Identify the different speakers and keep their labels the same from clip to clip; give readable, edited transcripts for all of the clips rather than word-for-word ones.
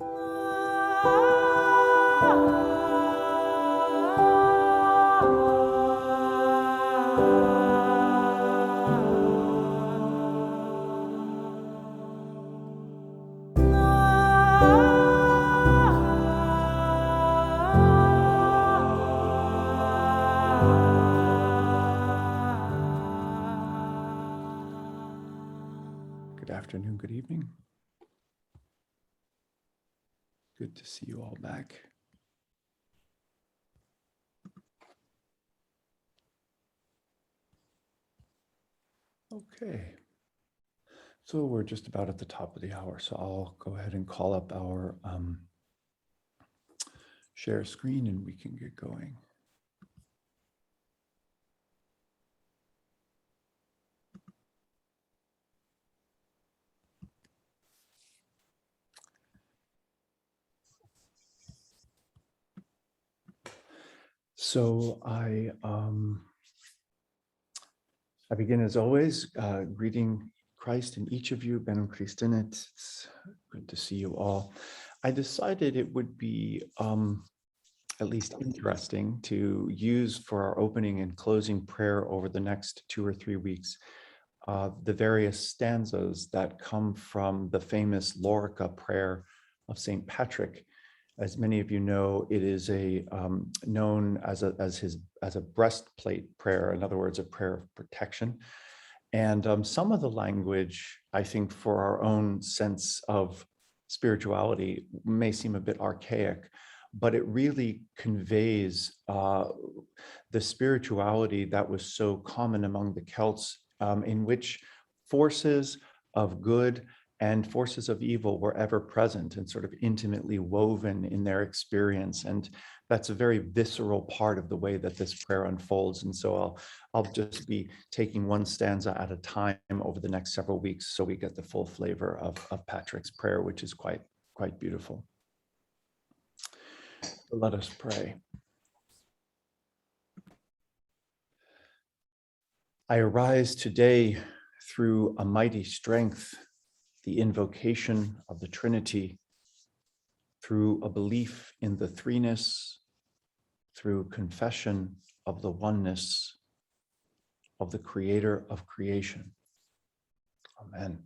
Speaker 1: Good afternoon, good evening. Good to see you all back. Okay, so we're just about at the top of the hour, so I'll go ahead and call up our share screen and we can get going. So I begin as always, greeting Christ in each of you, Benum Christinet. It's good to see you all. I decided it would be at least interesting to use for our opening and closing prayer over the next 2 or 3 weeks, the various stanzas that come from the famous Lorica prayer of St. Patrick. As many of you know, it is known as a breastplate prayer, in other words, a prayer of protection. And some of the language, I think, for our own sense of spirituality may seem a bit archaic, but it really conveys the spirituality that was so common among the Celts, in which forces of good and forces of evil were ever present and sort of intimately woven in their experience. And that's a very visceral part of the way that this prayer unfolds. And so I'll just be taking one stanza at a time over the next several weeks so we get the full flavor of Patrick's prayer, which is quite beautiful. So let us pray. I arise today through a mighty strength, the invocation of the Trinity, through a belief in the threeness, through confession of the oneness of the Creator of creation. Amen.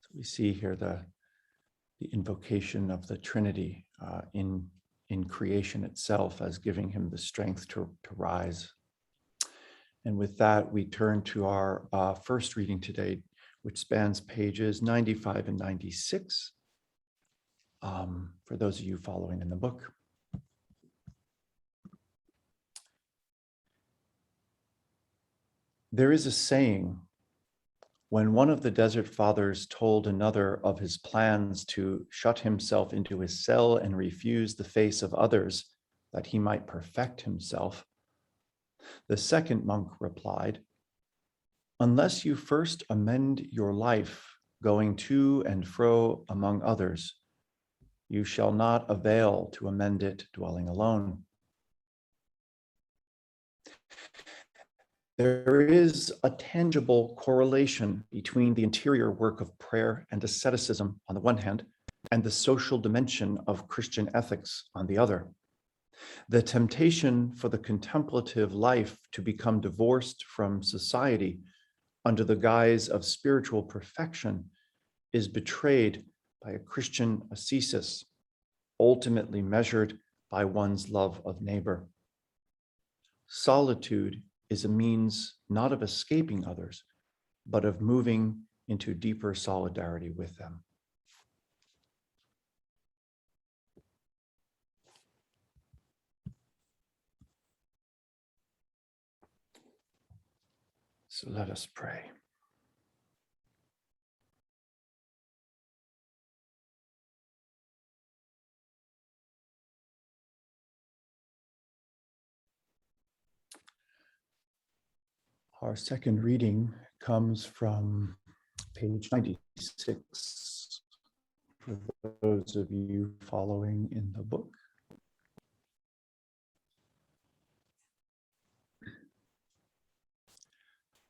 Speaker 1: So we see here the invocation of the Trinity in creation itself as giving him the strength to rise. And with that, we turn to our first reading today, which spans pages 95 and 96, for those of you following in the book. There is a saying, when one of the Desert Fathers told another of his plans to shut himself into his cell and refuse the face of others that he might perfect himself, the second monk replied, unless you first amend your life going to and fro among others, you shall not avail to amend it dwelling alone. There is a tangible correlation between the interior work of prayer and asceticism on the one hand, and the social dimension of Christian ethics on the other. The temptation for the contemplative life to become divorced from society under the guise of spiritual perfection is betrayed by a Christian ascesis, ultimately measured by one's love of neighbor. Solitude is a means not of escaping others, but of moving into deeper solidarity with them. So let us pray. Our second reading comes from page 96, for those of you following in the book.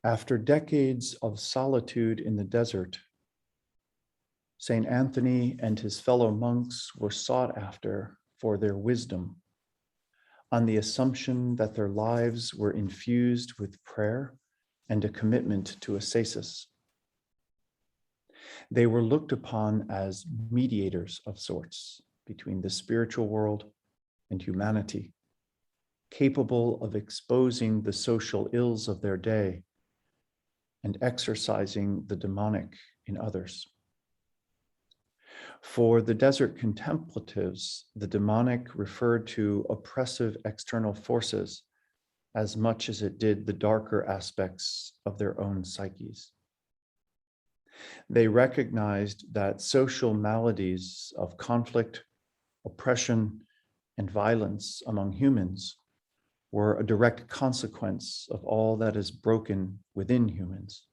Speaker 1: After decades of solitude in the desert, Saint Anthony and his fellow monks were sought after for their wisdom, on the assumption that their lives were infused with prayer and a commitment to ascesis. They were looked upon as mediators of sorts between the spiritual world and humanity, capable of exposing the social ills of their day and exorcising the demonic in others. For the desert contemplatives, the demonic referred to oppressive external forces as much as it did the darker aspects of their own psyches. They recognized that social maladies of conflict, oppression, and violence among humans were a direct consequence of all that is broken within humans.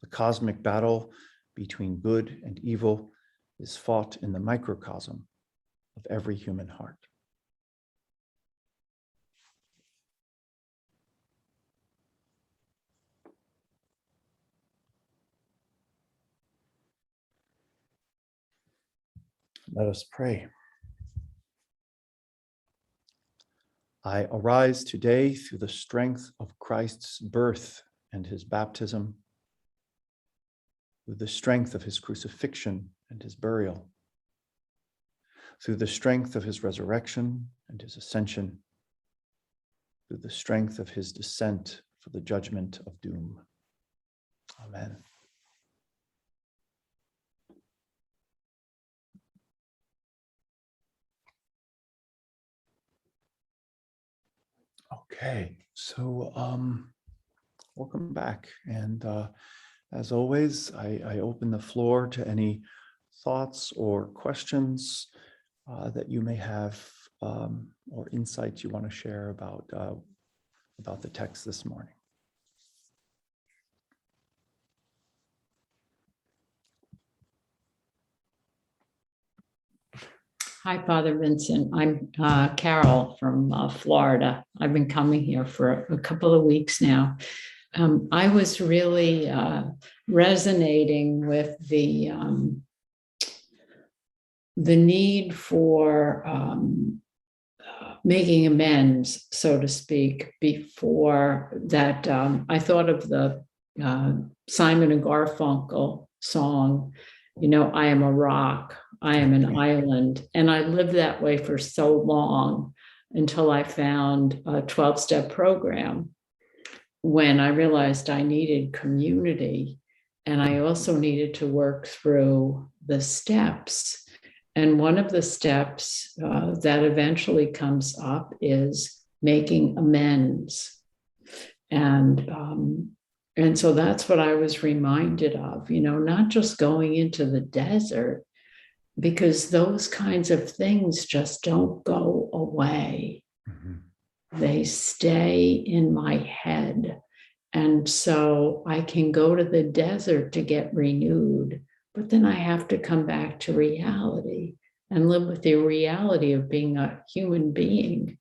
Speaker 1: The cosmic battle between good and evil is fought in the microcosm of every human heart. Let us pray. I arise today through the strength of Christ's birth and his baptism, through the strength of his crucifixion and his burial, through the strength of his resurrection and his ascension, through the strength of his descent for the judgment of doom. Amen. Okay, so welcome back. And as always, I open the floor to any thoughts or questions that you may have, or insights you want to share about the text this morning.
Speaker 2: Hi, Father Vincent. I'm Carol from Florida. I've been coming here for a couple of weeks now. I was really resonating with the need for making amends, so to speak, before that. I thought of the Simon and Garfunkel song, I am a rock, I am an island. And I lived that way for so long until I found a 12-step program, when I realized I needed community, and I also needed to work through the steps. And one of the steps that eventually comes up is making amends. And so that's what I was reminded of, not just going into the desert, because those kinds of things just don't go away. Mm-hmm. They stay in my head. And so I can go to the desert to get renewed, but then I have to come back to reality and live with the reality of being a human being.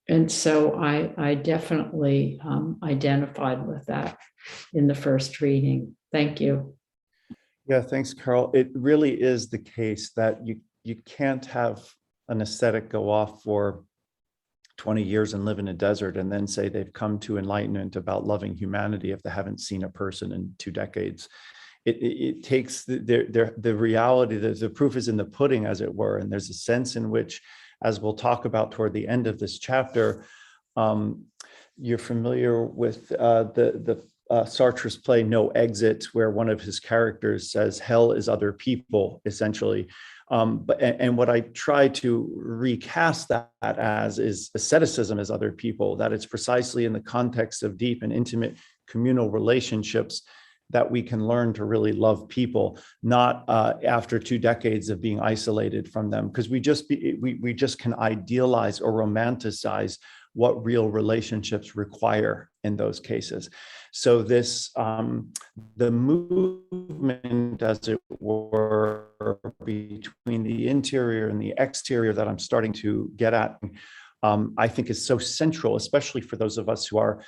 Speaker 2: And so I definitely identified with that in the first reading. Thank you.
Speaker 1: Yeah, thanks, Carol. It really is the case that you can't have an ascetic go off for 20 years and live in a desert and then say they've come to enlightenment about loving humanity if they haven't seen a person in 2 decades. It takes the reality, the proof is in the pudding, as it were. And there's a sense in which, as we'll talk about toward the end of this chapter, you're familiar with the Sartre's play No Exit, where one of his characters says hell is other people, essentially. But what I try to recast that as is asceticism as other people, that it's precisely in the context of deep and intimate communal relationships that we can learn to really love people, not after 2 decades of being isolated from them, because we just can idealize or romanticize what real relationships require in those cases. So this, the movement, as it were, between the interior and the exterior that I'm starting to get at, I think is so central, especially for those of us who are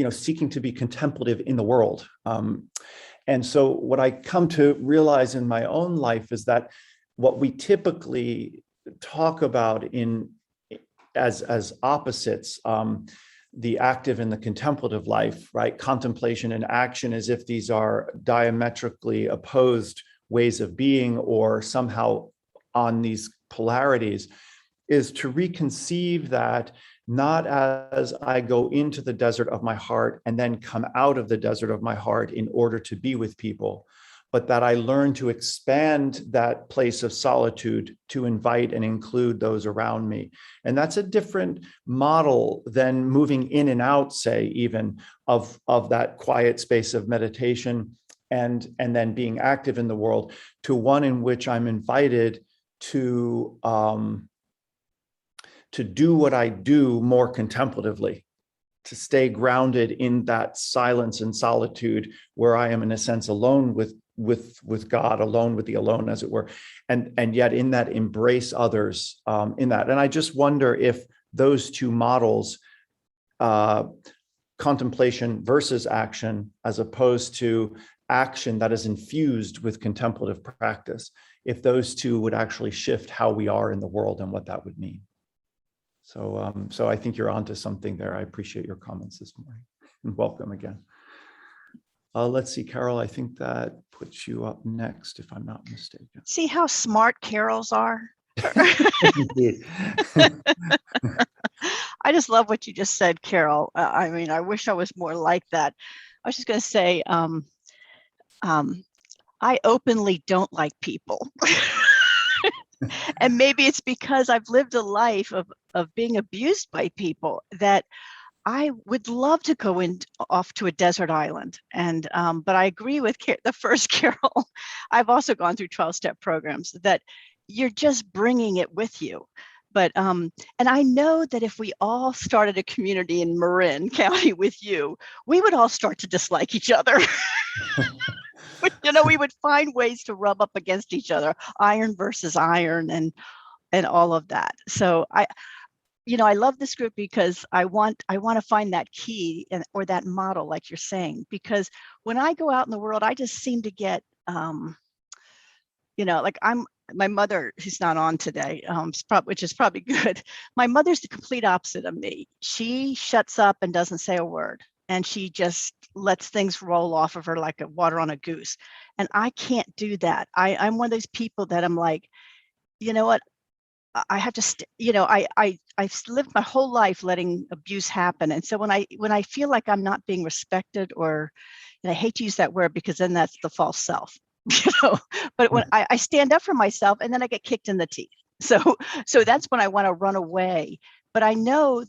Speaker 1: seeking to be contemplative in the world. And so what I come to realize in my own life is that what we typically talk about as opposites, the active and the contemplative life, right? Contemplation and action, as if these are diametrically opposed ways of being or somehow on these polarities, is to reconceive that not as I go into the desert of my heart and then come out of the desert of my heart in order to be with people, but that I learn to expand that place of solitude to invite and include those around me. And that's a different model than moving in and out, say, even of that quiet space of meditation and then being active in the world, to one in which I'm invited to do what I do more contemplatively, to stay grounded in that silence and solitude where I am, in a sense, alone with God, alone with the alone, as it were, and yet in that embrace others in that. And I just wonder if those two models, contemplation versus action, as opposed to action that is infused with contemplative practice, if those two would actually shift how we are in the world and what that would mean. So I think you're onto something there. I appreciate your comments this morning. And welcome again. Let's see, Carol, I think that puts you up next, if I'm not mistaken.
Speaker 3: See how smart Carols are?
Speaker 1: Indeed.
Speaker 3: I just love what you just said, Carol. I mean, I wish I was more like that. I was just going to say, I openly don't like people. And maybe it's because I've lived a life of being abused by people that I would love to go off to a desert island. And but I agree with the first Carol. I've also gone through 12-step programs that you're just bringing it with you. But and I know that if we all started a community in Marin County with you, we would all start to dislike each other. We would find ways to rub up against each other, iron versus iron, and all of that. So I love this group because I want to find that key or that model, like you're saying, because when I go out in the world, I just seem to get, like my mother, who's not on today, which is probably good. My mother's the complete opposite of me. She shuts up and doesn't say a word. And she just lets things roll off of her like a water on a goose. And I can't do that. I'm one of those people that I'm like, you know what? I have to, I've lived my whole life letting abuse happen. And so when I feel like I'm not being respected, and I hate to use that word because then that's the false self, but when I stand up for myself and then I get kicked in the teeth. So that's when I want to run away. But I know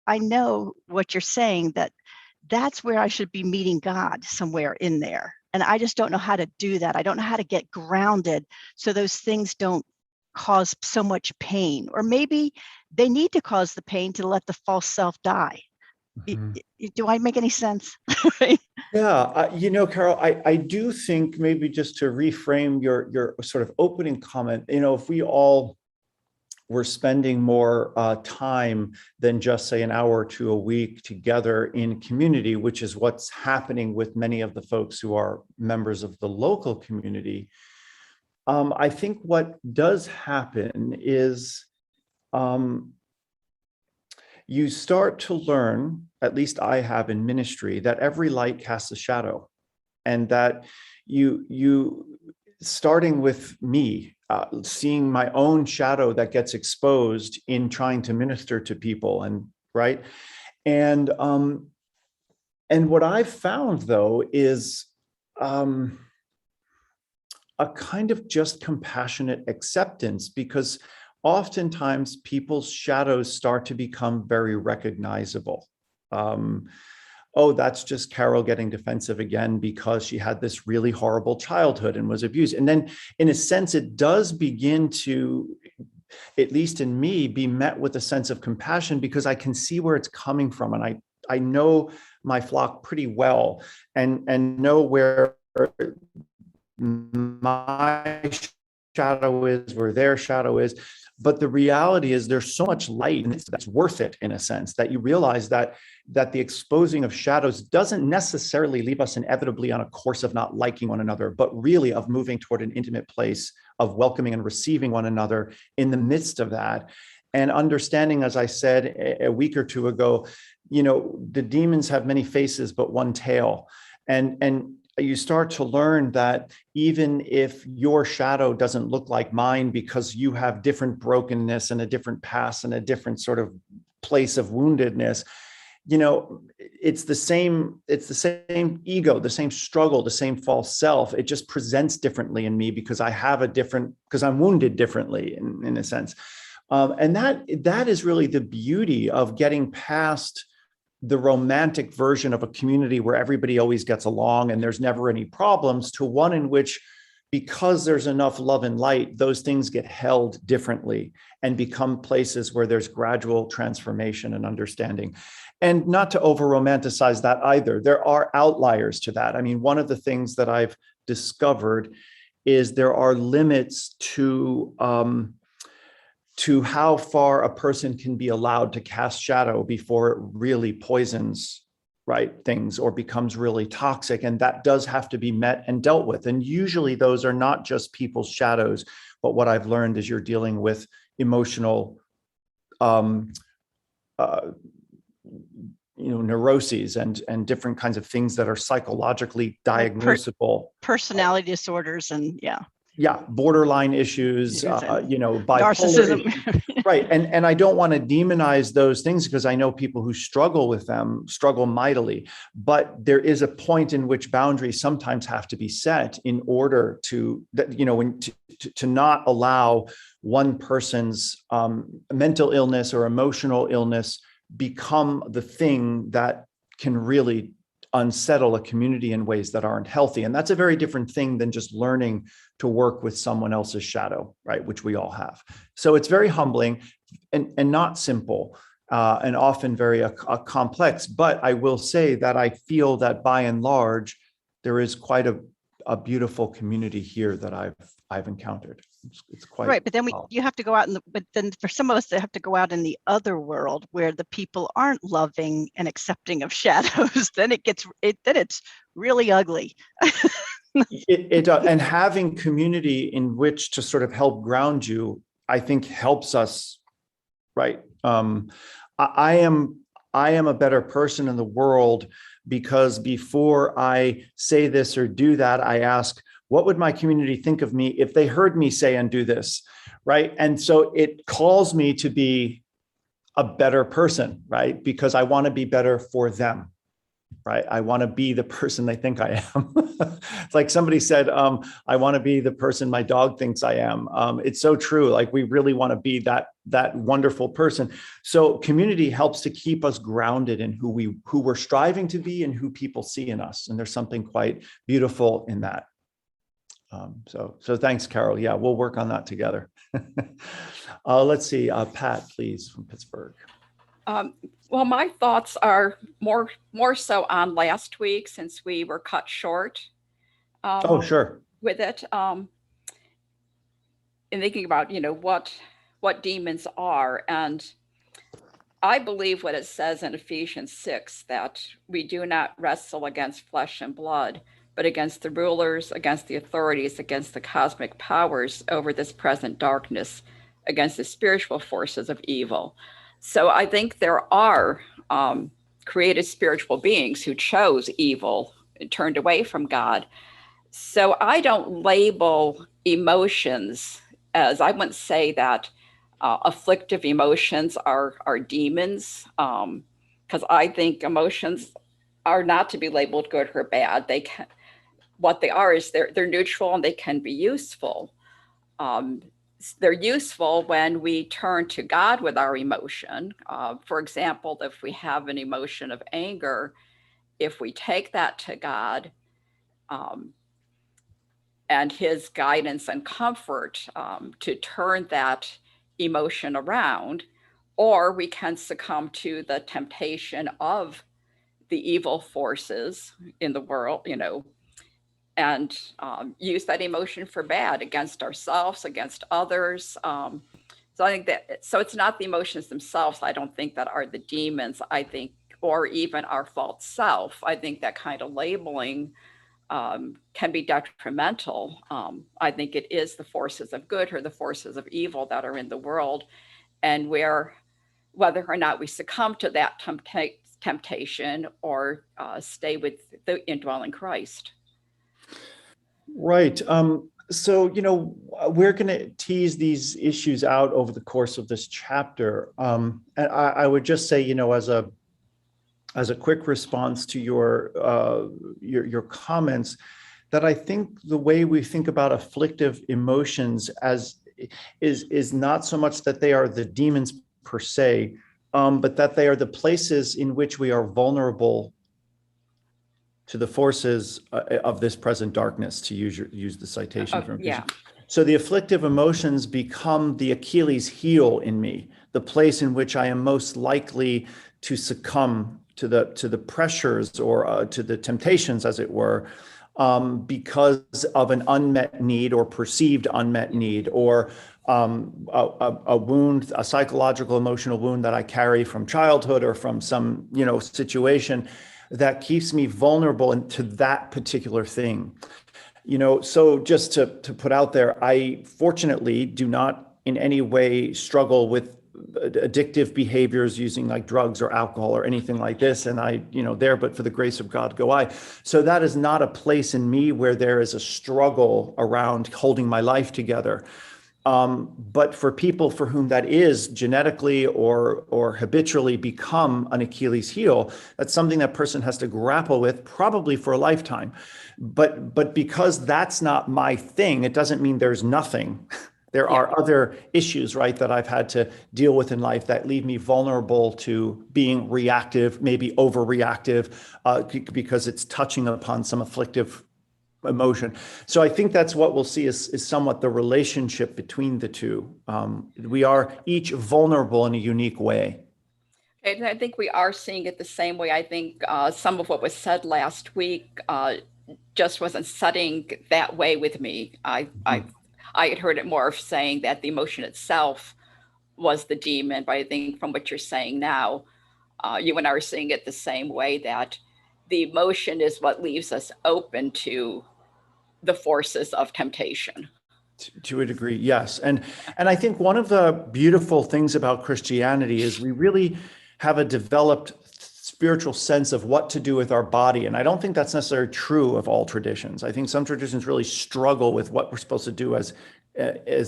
Speaker 3: I know what you're saying, that's where I should be meeting God, somewhere in there. And I just don't know how to do that. I don't know how to get grounded so those things don't cause so much pain. Or maybe they need to cause the pain to let the false self die. Mm-hmm. Do I make any sense?
Speaker 1: Yeah, Carol, I do think, maybe just to reframe your sort of opening comment, if we all were spending more time than just, say, an hour or two a week together in community, which is what's happening with many of the folks who are members of the local community. I think what does happen is you start to learn, at least I have in ministry, that every light casts a shadow, and that you starting with me, seeing my own shadow that gets exposed in trying to minister to people, and right. And what I've found, though, is a kind of just compassionate acceptance, because oftentimes people's shadows start to become very recognizable. Oh, that's just Carol getting defensive again because she had this really horrible childhood and was abused. And then, in a sense, it does begin to, at least in me, be met with a sense of compassion, because I can see where it's coming from. And I know my flock pretty well, and know where my shadow is, where their shadow is. But the reality is there's so much light, and that's worth it in a sense, that you realize that the exposing of shadows doesn't necessarily leave us inevitably on a course of not liking one another, but really of moving toward an intimate place of welcoming and receiving one another in the midst of that. And understanding, as I said a week or two ago, the demons have many faces, but one tail. And you start to learn that even if your shadow doesn't look like mine because you have different brokenness and a different past and a different sort of place of woundedness, it's the same ego, the same struggle, the same false self. It just presents differently in me because because I'm wounded differently in a sense. And that is really the beauty of getting past the romantic version of a community where everybody always gets along and there's never any problems, to one in which, because there's enough love and light, those things get held differently and become places where there's gradual transformation and understanding. And not to over romanticize that either. There are outliers to that. I mean, one of the things that I've discovered is there are limits to how far a person can be allowed to cast shadow before it really poisons, right, things, or becomes really toxic. And that does have to be met and dealt with. And usually those are not just people's shadows, but what I've learned is you're dealing with emotional neuroses and different kinds of things that are psychologically diagnosable.
Speaker 3: Personality disorders and
Speaker 1: borderline issues, bipolar
Speaker 3: narcissism.
Speaker 1: issues. Right. And I don't want to demonize those things because I know people who struggle with them, struggle mightily. But there is a point in which boundaries sometimes have to be set in order to not allow one person's mental illness or emotional illness become the thing that can really unsettle a community in ways that aren't healthy. And that's a very different thing than just learning to work with someone else's shadow, right? Which we all have. So it's very humbling and not simple, and often very complex. But I will say that I feel that by and large, there is quite a beautiful community here that I've encountered. It's quite
Speaker 3: right. But then you have to go out but then for some of us, they have to go out in the other world where the people aren't loving and accepting of shadows. Then it's really ugly.
Speaker 1: And having community in which to sort of help ground you, I think helps us, right? I am a better person in the world because before I say this or do that, I ask, what would my community think of me if they heard me say and do this, right? And so it calls me to be a better person, right? Because I want to be better for them, right? I want to be the person they think I am. It's like somebody said, I want to be the person my dog thinks I am. It's so true. Like we really want to be that wonderful person. So community helps to keep us grounded in who we're striving to be and who people see in us. And there's something quite beautiful in that. So thanks, Carol. Yeah, we'll work on that together. Let's see, Pat, please, from Pittsburgh.
Speaker 4: Well, my thoughts are more so on last week since we were cut short.
Speaker 1: Sure.
Speaker 4: With it, and thinking about what demons are, and I believe what it says in Ephesians 6 that we do not wrestle against flesh and blood, but against the rulers, against the authorities, against the cosmic powers over this present darkness, against the spiritual forces of evil. So I think there are created spiritual beings who chose evil and turned away from God. So I don't label emotions as, I wouldn't say that afflictive emotions are demons, because I think emotions are not to be labeled good or bad. What they are is they're neutral and they can be useful. They're useful when we turn to God with our emotion. For example, if we have an emotion of anger, if we take that to God and his guidance and comfort to turn that emotion around, or we can succumb to the temptation of the evil forces in the world, and use that emotion for bad against ourselves, against others. So I think that, so it's not the emotions themselves, I don't think, that are the demons, I think, or even our false self. I think that kind of labeling can be detrimental. I think it is the forces of good or the forces of evil that are in the world, and whether or not we succumb to that temptation or stay with the indwelling Christ.
Speaker 1: Right. So, we're going to tease these issues out over the course of this chapter. And I would just say, as a quick response to your comments, that I think the way we think about afflictive emotions is not so much that they are the demons per se, but that they are the places in which we are vulnerable to the forces of this present darkness, to use the citation from
Speaker 4: Yeah.
Speaker 1: So the afflictive emotions become the Achilles heel in me, the place in which I am most likely to succumb to the pressures or to the temptations, as it were, because of an unmet need or perceived unmet need, or a wound, a psychological, emotional wound that I carry from childhood or from some situation that keeps me vulnerable to that particular thing. So just to put out there, I fortunately do not in any way struggle with addictive behaviors using like drugs or alcohol or anything like this. And I, but for the grace of God go I. So that is not a place in me where there is a struggle around holding my life together. But for people for whom that is genetically or habitually become an Achilles heel, that's something that person has to grapple with probably for a lifetime. But because that's not my thing, it doesn't mean there's nothing. There are other issues, right, that I've had to deal with in life that leave me vulnerable to being reactive, maybe overreactive, because it's touching upon some afflictive emotion. So I think that's what we'll see is somewhat the relationship between the two. We are each vulnerable in a unique way.
Speaker 4: And I think we are seeing it the same way. I think some of what was said last week just wasn't setting that way with me. I had heard it more of saying that the emotion itself was the demon, but I think from what you're saying now, you and I are seeing it the same way, that the emotion is what leaves us open to the forces of temptation.
Speaker 1: To a degree, yes. And I think one of the beautiful things about Christianity is we really have a developed spiritual sense of what to do with our body. And I don't think that's necessarily true of all traditions. I think some traditions really struggle with what we're supposed to do as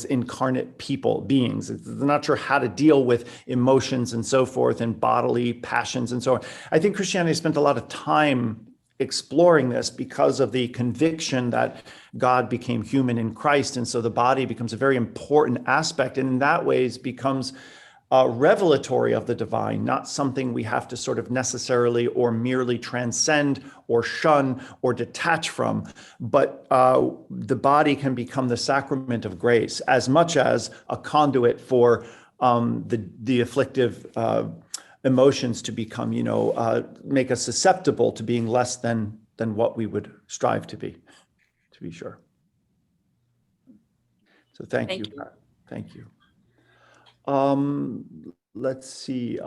Speaker 1: incarnate beings. They're not sure how to deal with emotions and so forth, and bodily passions and so on. I think Christianity spent a lot of time exploring this because of the conviction that God became human in Christ. And so the body becomes a very important aspect, and in that ways becomes revelatory of the divine, not something we have to sort of necessarily or merely transcend or shun or detach from. But the body can become the sacrament of grace as much as a conduit for the afflictive emotions to become, make us susceptible to being less than what we would strive to be sure. So thank you. Thank you. Let's see,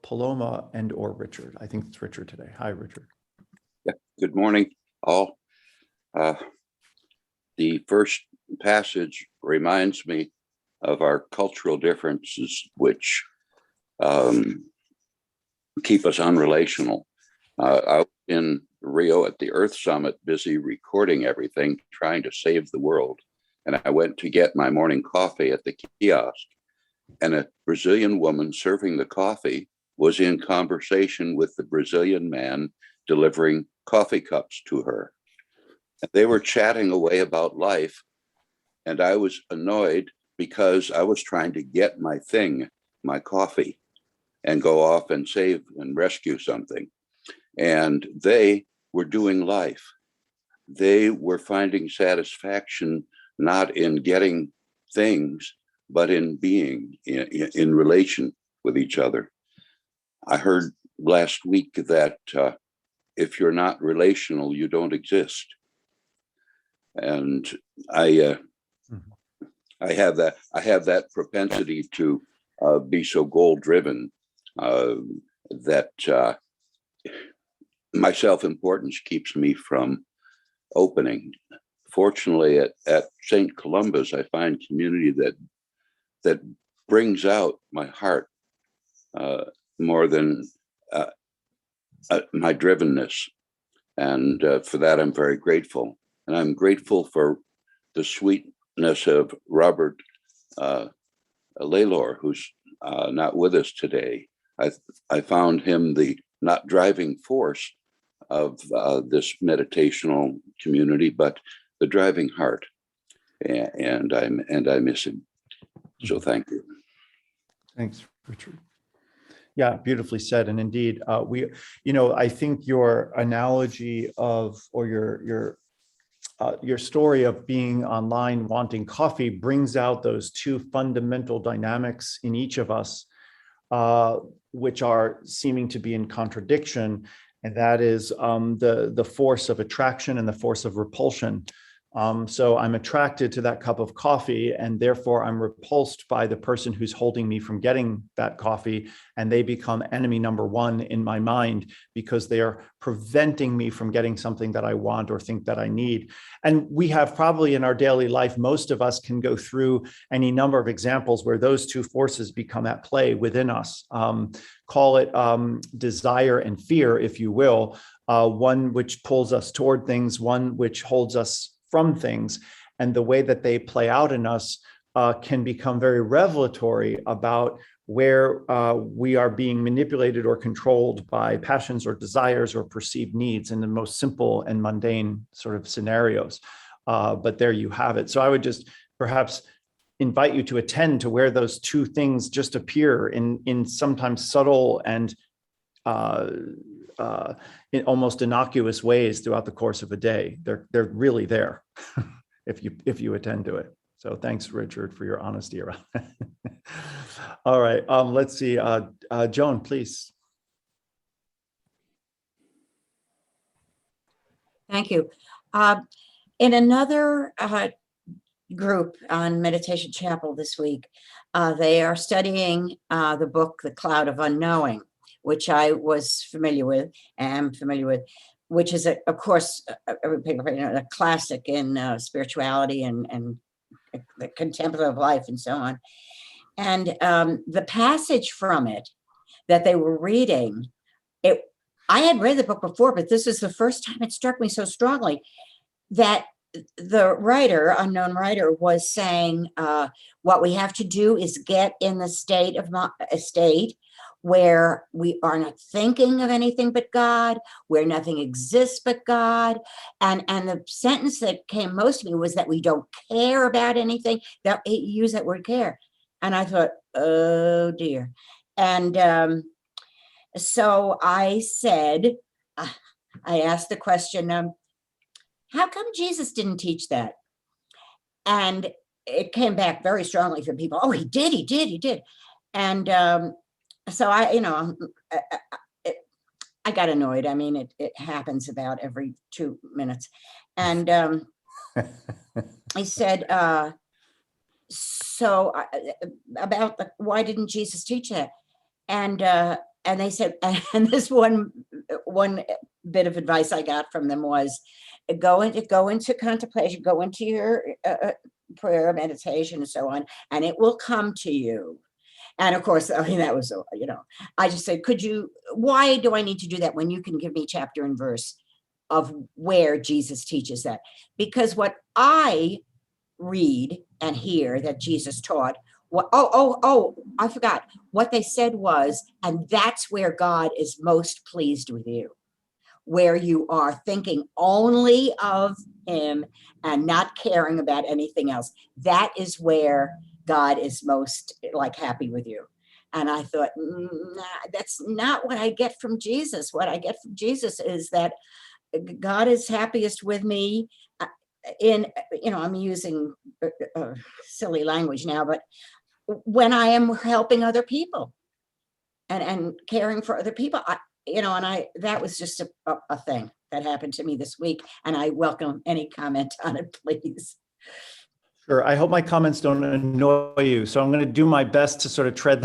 Speaker 1: Paloma and or Richard. I think it's Richard today. Hi, Richard.
Speaker 5: Yeah. Good morning, all. The first passage reminds me of our cultural differences, which keep us unrelational. I was in Rio at the Earth Summit, busy recording everything, trying to save the world. And I went to get my morning coffee at the kiosk, and a Brazilian woman serving the coffee was in conversation with the Brazilian man delivering coffee cups to her. And they were chatting away about life. And I was annoyed because I was trying to get my thing, my coffee, and go off and save and rescue something. And they were doing life. They were finding satisfaction not in getting things, but in being in relation with each other. I heard last week that if you're not relational, you don't exist. And I have that propensity to be so goal driven that my self-importance keeps me from opening. Fortunately, at St. Columba's, I find community that brings out my heart more than my drivenness. And for that, I'm very grateful. And I'm grateful for the sweetness of Robert Laylor, who's not with us today. I found him the not driving force of this meditational community, but the driving heart. And I miss him. So thank you.
Speaker 1: Thanks, Richard. Yeah, beautifully said. And indeed, I think your analogy of, or your story of being online wanting coffee brings out those two fundamental dynamics in each of us, which are seeming to be in contradiction. And that is the force of attraction and the force of repulsion. So I'm attracted to that cup of coffee, and therefore I'm repulsed by the person who's holding me from getting that coffee, and they become enemy number one in my mind because they are preventing me from getting something that I want or think that I need. And we have probably in our daily life, most of us can go through any number of examples where those two forces become at play within us. Call it desire and fear, if you will, one which pulls us toward things, one which holds us from things, and the way that they play out in us can become very revelatory about where we are being manipulated or controlled by passions or desires or perceived needs in the most simple and mundane sort of scenarios. But there you have it. So I would just perhaps invite you to attend to where those two things just appear in sometimes subtle and in almost innocuous ways throughout the course of a day. They're really there if you attend to it. So thanks, Richard, for your honesty around that. All right, let's see. Joan, please.
Speaker 6: Thank you. In another group on Meditation Chapel this week, they are studying the book, The Cloud of Unknowing, which I was familiar with, which is, of course, a classic in spirituality and the contemplative life and so on. And the passage from it that they were reading, I had read the book before, but this is the first time it struck me so strongly that the writer, unknown writer, was saying what we have to do is get in the state where we are not thinking of anything but God, where nothing exists but God. And the sentence that came most to me was that we don't care about anything. That he used that word care. And I thought, oh dear. And so I said, I asked the question, how come Jesus didn't teach that? And it came back very strongly from people. Oh, he did. And so I got annoyed. I mean, it happens about every 2 minutes. And I said, about why didn't Jesus teach that? And they said, and this one bit of advice I got from them was, go into contemplation, go into your prayer, meditation, and so on, and it will come to you. And of course, I mean, that was, I just said, why do I need to do that when you can give me chapter and verse of where Jesus teaches that? Because what I read and hear that Jesus taught, I forgot. What they said was, and that's where God is most pleased with you, where you are thinking only of him and not caring about anything else. That is where God is most happy with you. And I thought, that's not what I get from Jesus. What I get from Jesus is that God is happiest with me I'm using silly language now, but when I am helping other people and caring for other people, that was just a thing. that happened to me this week, and I welcome any comment on it, please.
Speaker 1: Sure. I hope my comments don't annoy you. So I'm going to do my best to sort of tread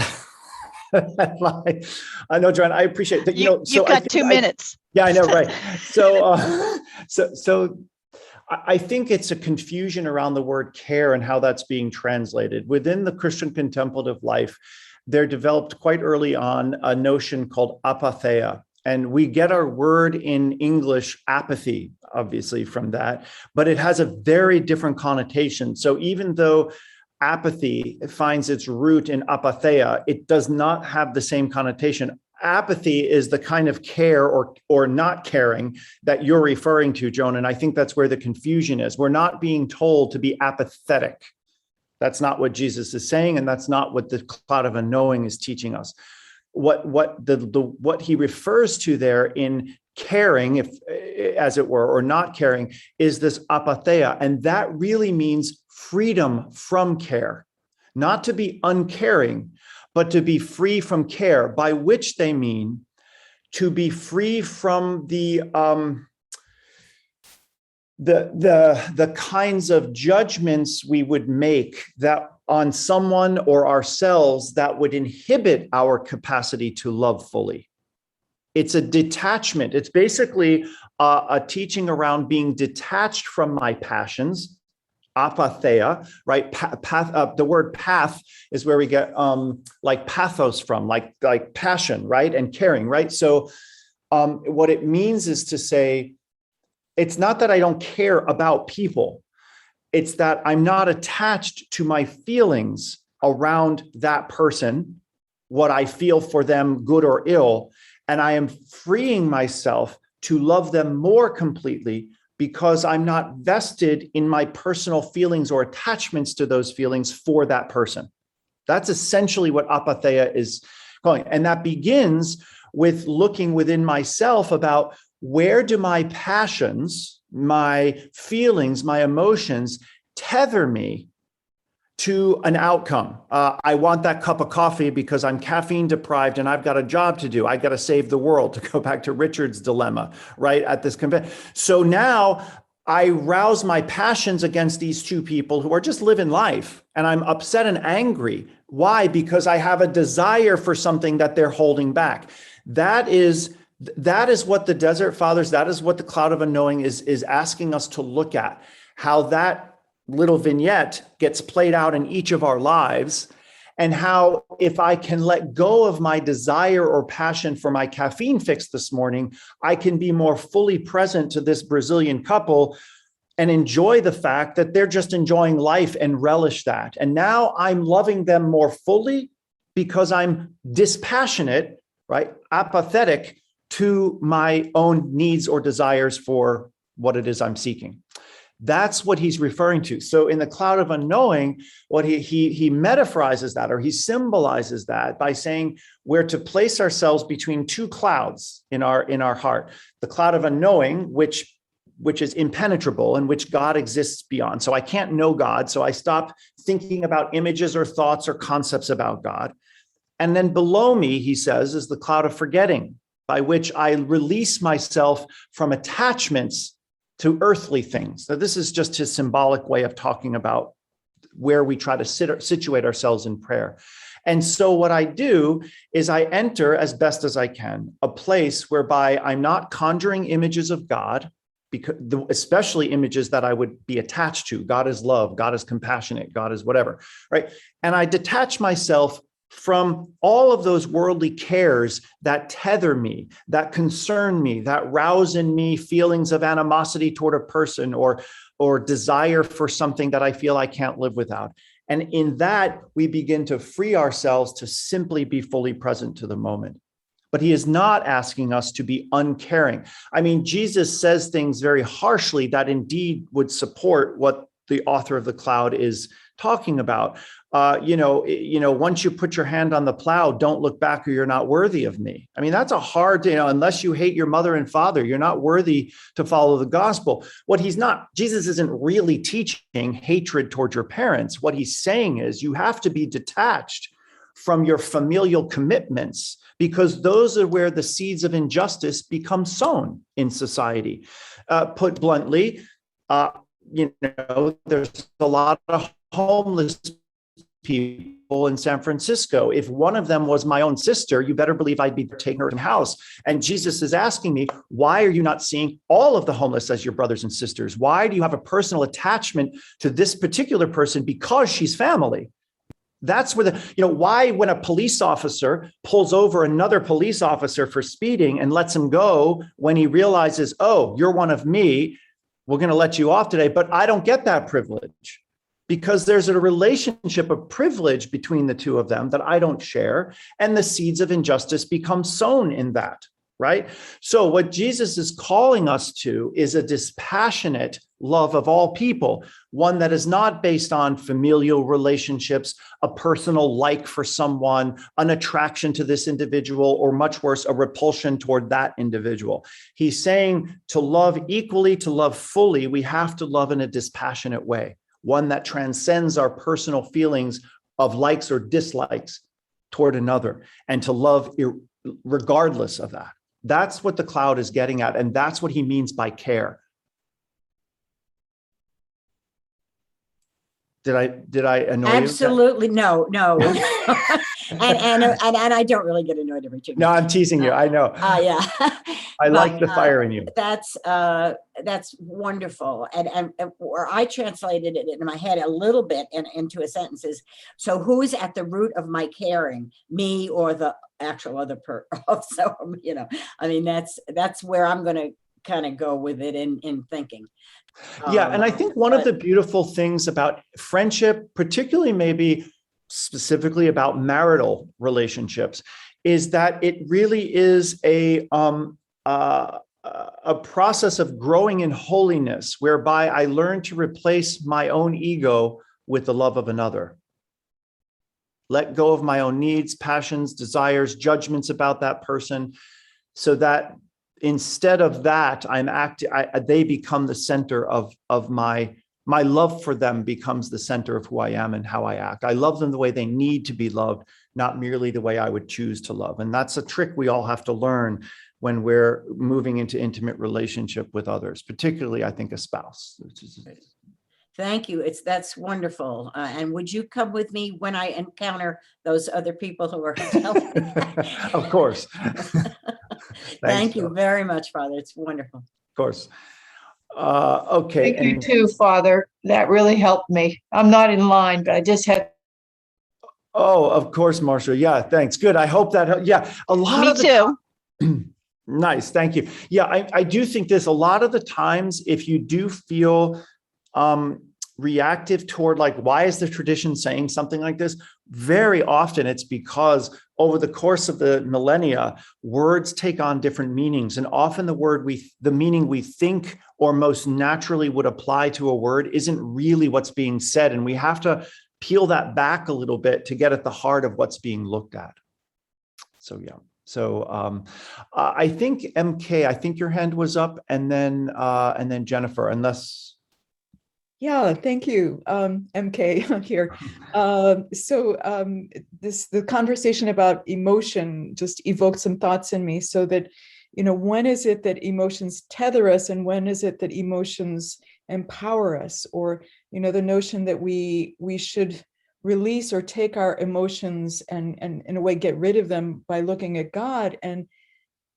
Speaker 1: that line. I know, Joanne, I appreciate that.
Speaker 3: You've got 2 minutes.
Speaker 1: Yeah, I know, right. So I think it's a confusion around the word care and how that's being translated. Within the Christian contemplative life, there developed quite early on a notion called apatheia. And we get our word in English, apathy, obviously, from that, but it has a very different connotation. So even though apathy finds its root in apatheia, it does not have the same connotation. Apathy is the kind of care or not caring that you're referring to, Joan. And I think that's where the confusion is. We're not being told to be apathetic. That's not what Jesus is saying, and that's not what the cloud of unknowing is teaching us. What he refers to there in caring, if as it were, or not caring, is this apatheia, and that really means freedom from care, not to be uncaring, but to be free from care, by which they mean to be free from the kinds of judgments we would make that on someone or ourselves that would inhibit our capacity to love fully. It's a detachment. It's basically a teaching around being detached from my passions, apatheia, right? The word path is where we get like pathos from, like passion, right? And caring, right? So what it means is to say, it's not that I don't care about people. It's that I'm not attached to my feelings around that person, what I feel for them, good or ill. And I am freeing myself to love them more completely because I'm not vested in my personal feelings or attachments to those feelings for that person. That's essentially what apatheia is calling. And that begins with looking within myself about where do my passions, my feelings, my emotions tether me to an outcome. I want that cup of coffee because I'm caffeine deprived and I've got a job to do. I've got to save the world, to go back to Richard's dilemma, right, at this convention. So now I rouse my passions against these two people who are just living life, and I'm upset and angry. Why? Because I have a desire for something that they're holding back. That is what the Desert Fathers, that is what the Cloud of Unknowing is asking us to look at, how that little vignette gets played out in each of our lives, and how if I can let go of my desire or passion for my caffeine fix this morning, I can be more fully present to this Brazilian couple and enjoy the fact that they're just enjoying life and relish that. And now I'm loving them more fully because I'm dispassionate, right, apathetic to my own needs or desires for what it is I'm seeking. That's what he's referring to. So in the Cloud of Unknowing, what he metaphorizes that, or he symbolizes that by saying we're to place ourselves between two clouds in our heart. The cloud of unknowing, which is impenetrable and which God exists beyond. So I can't know God. So I stop thinking about images or thoughts or concepts about God. And then below me, he says, is the cloud of forgetting, by which I release myself from attachments to earthly things. So this is just his symbolic way of talking about where we try to situate ourselves in prayer. And so what I do is I enter, as best as I can, a place whereby I'm not conjuring images of God, because especially images that I would be attached to. God is love, God is compassionate, God is whatever, right? And I detach myself from all of those worldly cares that tether me, that concern me, that rouse in me feelings of animosity toward a person or desire for something that I feel I can't live without. And in that, we begin to free ourselves to simply be fully present to the moment. But he is not asking us to be uncaring. I mean, Jesus says things very harshly that indeed would support what the author of the cloud is talking about. Once you put your hand on the plow, don't look back or you're not worthy of me. I mean, that's a hard, unless you hate your mother and father, you're not worthy to follow the gospel. Jesus isn't really teaching hatred towards your parents. What he's saying is you have to be detached from your familial commitments, because those are where the seeds of injustice become sown in society. Put bluntly, there's a lot of homeless people in San Francisco. If one of them was my own sister, you better believe I'd be taking her in house. And Jesus is asking me, why are you not seeing all of the homeless as your brothers and sisters? Why do you have a personal attachment to this particular person because she's family? That's where why when a police officer pulls over another police officer for speeding and lets him go when he realizes, oh, you're one of me, we're going to let you off today, but I don't get that privilege. Because there's a relationship of privilege between the two of them that I don't share, and the seeds of injustice become sown in that, right? So what Jesus is calling us to is a dispassionate love of all people, one that is not based on familial relationships, a personal like for someone, an attraction to this individual, or much worse, a repulsion toward that individual. He's saying to love equally, to love fully, we have to love in a dispassionate way, one that transcends our personal feelings of likes or dislikes toward another, and to love regardless of that. That's what the cloud is getting at, and that's what he means by care. Did I annoy you?
Speaker 6: Absolutely, no. and I don't really get annoyed every 2 minutes.
Speaker 1: No, I'm teasing you. I know.
Speaker 6: Yeah.
Speaker 1: I like the fire in you.
Speaker 6: That's wonderful. And where I translated it in my head a little bit into a sentence is, so who's at the root of my caring, me or the actual other person? So, I mean, that's where I'm going to kind of go with it in thinking.
Speaker 1: Yeah. And I think one of the beautiful things about friendship, particularly maybe specifically about marital relationships, is that it really is a process of growing in holiness, whereby I learn to replace my own ego with the love of another. Let go of my own needs, passions, desires, judgments about that person, so that instead of that, they become the center of my love for them becomes the center of who I am and how I act. I love them the way they need to be loved, not merely the way I would choose to love. And that's a trick we all have to learn when we're moving into intimate relationship with others, particularly, I think, a spouse.
Speaker 6: Thank you. That's wonderful. And would you come with me when I encounter those other people who are
Speaker 1: Of course.
Speaker 6: Thank you very much, Father. It's wonderful.
Speaker 1: Of course. Okay.
Speaker 2: Thank you too, Father. That really helped me. I'm not in line, but I just had.
Speaker 1: Oh, of course, Marcia. Yeah, thanks. Good. I hope that. Yeah, a lot.
Speaker 3: Me
Speaker 1: of
Speaker 3: too.
Speaker 1: Nice. Thank you. Yeah, I do think this a lot of the times, if you do feel reactive toward, like, why is the tradition saying something like this? Very often it's because over the course of the millennia, words take on different meanings. And often the meaning we think or most naturally would apply to a word isn't really what's being said. And we have to peel that back a little bit to get at the heart of what's being looked at. So, yeah. So I think MK, I think your hand was up, and then Jennifer, unless.
Speaker 7: Yeah, thank you, MK here. The conversation about emotion just evoked some thoughts in me, so that, when is it that emotions tether us, and when is it that emotions empower us? Or, the notion that we should release or take our emotions and in a way get rid of them by looking at God. And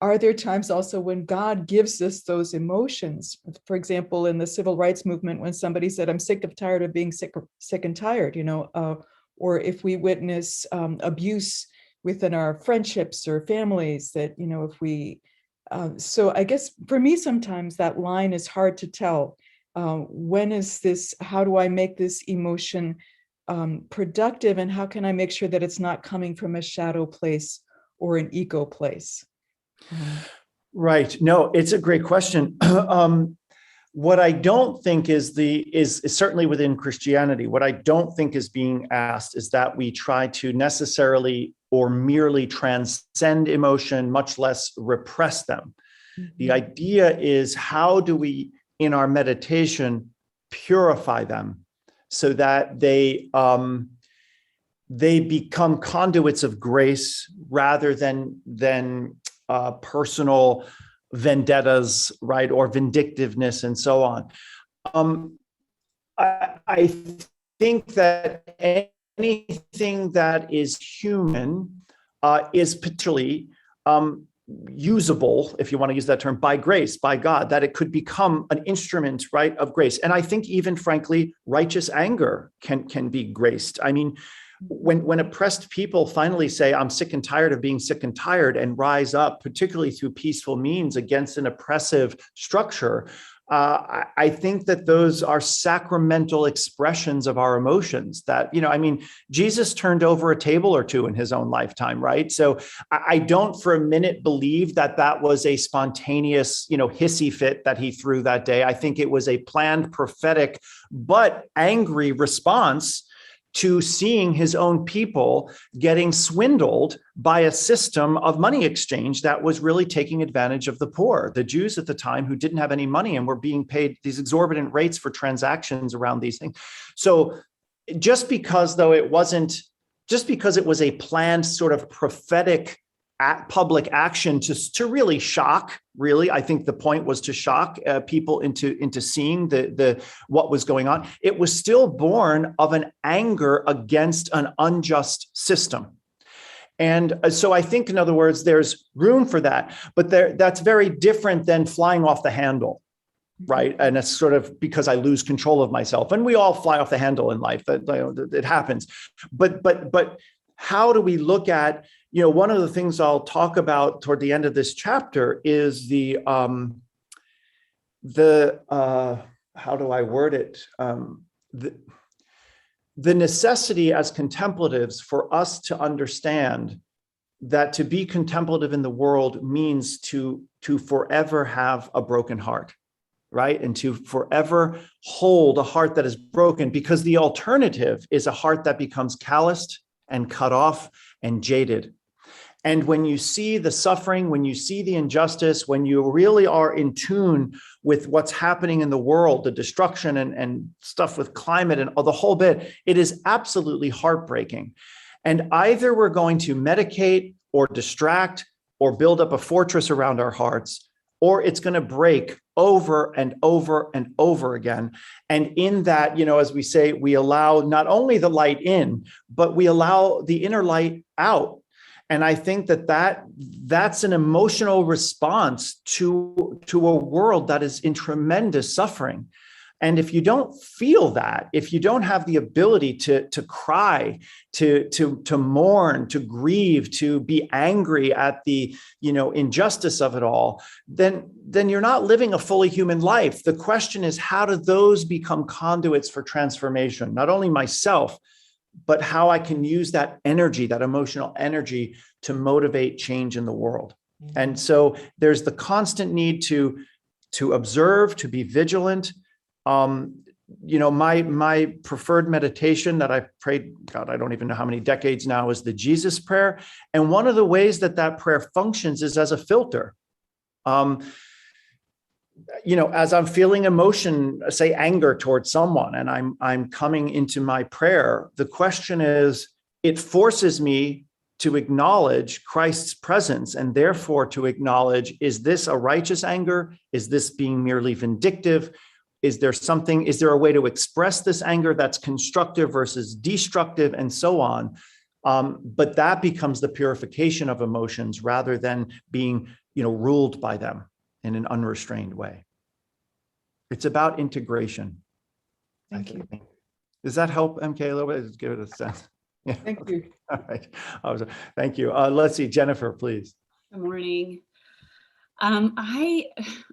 Speaker 7: are there times also when God gives us those emotions? For example, in the civil rights movement, when somebody said, I'm sick of tired of being sick and tired, or if we witness abuse within our friendships or families, that, if we, so I guess for me, sometimes that line is hard to tell. When is this, how do I make this emotion productive, and how can I make sure that it's not coming from a shadow place or an ego place?
Speaker 1: Right. No, it's a great question. What I don't think is certainly within Christianity, what I don't think is being asked is that we try to necessarily or merely transcend emotion, much less repress them. Mm-hmm. The idea is, how do we, in our meditation, purify them so that they they become conduits of grace rather than personal vendettas, right, or vindictiveness and so on. I think that anything that is human is particularly usable, if you want to use that term, by grace, by God, that it could become an instrument, right, of grace. And I think even, frankly, righteous anger can be graced. I mean, when oppressed people finally say, I'm sick and tired of being sick and tired, and rise up, particularly through peaceful means, against an oppressive structure, I think that those are sacramental expressions of our emotions that, I mean, Jesus turned over a table or two in his own lifetime, right? So I don't for a minute believe that that was a spontaneous, hissy fit that he threw that day. I think it was a planned, prophetic, but angry response to seeing his own people getting swindled by a system of money exchange that was really taking advantage of the poor, the Jews at the time who didn't have any money and were being paid these exorbitant rates for transactions around these things. So just because it was a planned sort of prophetic public action to really shock, I think the point was to shock people into seeing the what was going on. It was still born of an anger against an unjust system. And so I think, in other words, there's room for that, but that's very different than flying off the handle, right? And it's sort of because I lose control of myself, and we all fly off the handle in life. It happens. But how do we look at, one of the things I'll talk about toward the end of this chapter is the how do I word it? The necessity as contemplatives for us to understand that to be contemplative in the world means to forever have a broken heart, right? And to forever hold a heart that is broken, because the alternative is a heart that becomes calloused and cut off and jaded. And when you see the suffering, when you see the injustice, when you really are in tune with what's happening in the world, the destruction and stuff with climate and the whole bit, it is absolutely heartbreaking. And either we're going to medicate or distract or build up a fortress around our hearts, or it's going to break over and over and over again. And in that, as we say, we allow not only the light in, but we allow the inner light out. And I think that's an emotional response to a world that is in tremendous suffering. And if you don't feel that, if you don't have the ability to cry, to mourn, to grieve, to be angry at the injustice of it all, then you're not living a fully human life. The question is, how do those become conduits for transformation? Not only myself, but how I can use that energy, that emotional energy, to motivate change in the world. Mm-hmm. And so there's the constant need to observe, to be vigilant. My preferred meditation that I've prayed, God, I don't even know how many decades now, is the Jesus prayer. And one of the ways that prayer functions is as a filter. As I'm feeling emotion, say anger towards someone, and I'm coming into my prayer, the question is, it forces me to acknowledge Christ's presence, and therefore to acknowledge, is this a righteous anger? Is this being merely vindictive? Is there a way to express this anger that's constructive versus destructive, and so on? But that becomes the purification of emotions rather than being, ruled by them in an unrestrained way. It's about integration.
Speaker 7: Thank you.
Speaker 1: Does that help, MK, a little bit? Just give it a sense. Yeah.
Speaker 7: Thank you.
Speaker 1: All right. Thank you. Let's see, Jennifer, please.
Speaker 8: Good morning. I'm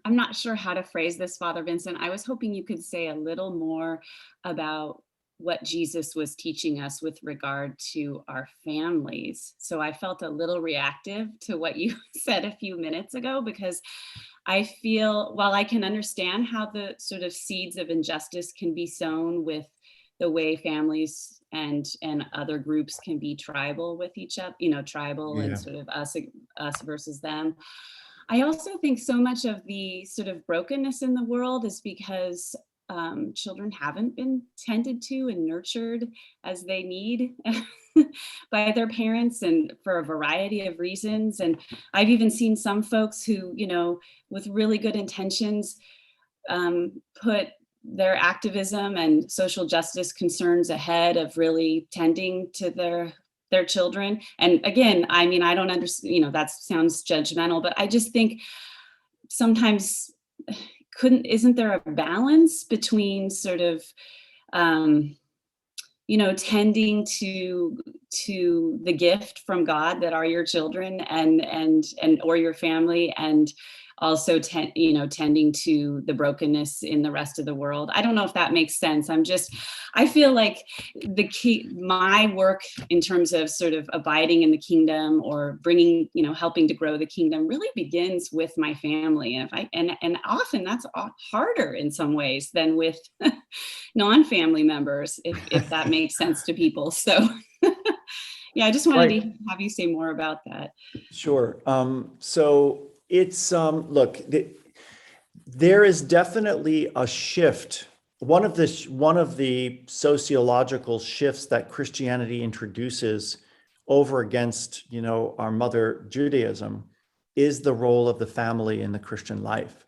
Speaker 8: not sure how to phrase this, Father Vincent. I was hoping you could say a little more about what Jesus was teaching us with regard to our families. So I felt a little reactive to what you said a few minutes ago, because I feel, while I can understand how the sort of seeds of injustice can be sown with the way families and other groups can be tribal with each other, tribal and sort of us versus them. I also think so much of the sort of brokenness in the world is because children haven't been tended to and nurtured as they need by their parents, and for a variety of reasons. And I've even seen some folks who, with really good intentions, put their activism and social justice concerns ahead of really tending to their children. And again, I mean, I don't understand, that sounds judgmental, but I just think sometimes isn't there a balance between sort of, tending to the gift from God that are your children and or your family, and also tending to the brokenness in the rest of the world. I don't know if that makes sense. I feel like my work in terms of sort of abiding in the kingdom or bringing, helping to grow the kingdom really begins with my family. And often that's harder in some ways than with non-family members, if that makes sense to people. So yeah, I just wanted to have you say more about that.
Speaker 1: Sure. So it's, look, there is definitely a shift. One of the sociological shifts that Christianity introduces over against, our mother Judaism is the role of the family in the Christian life.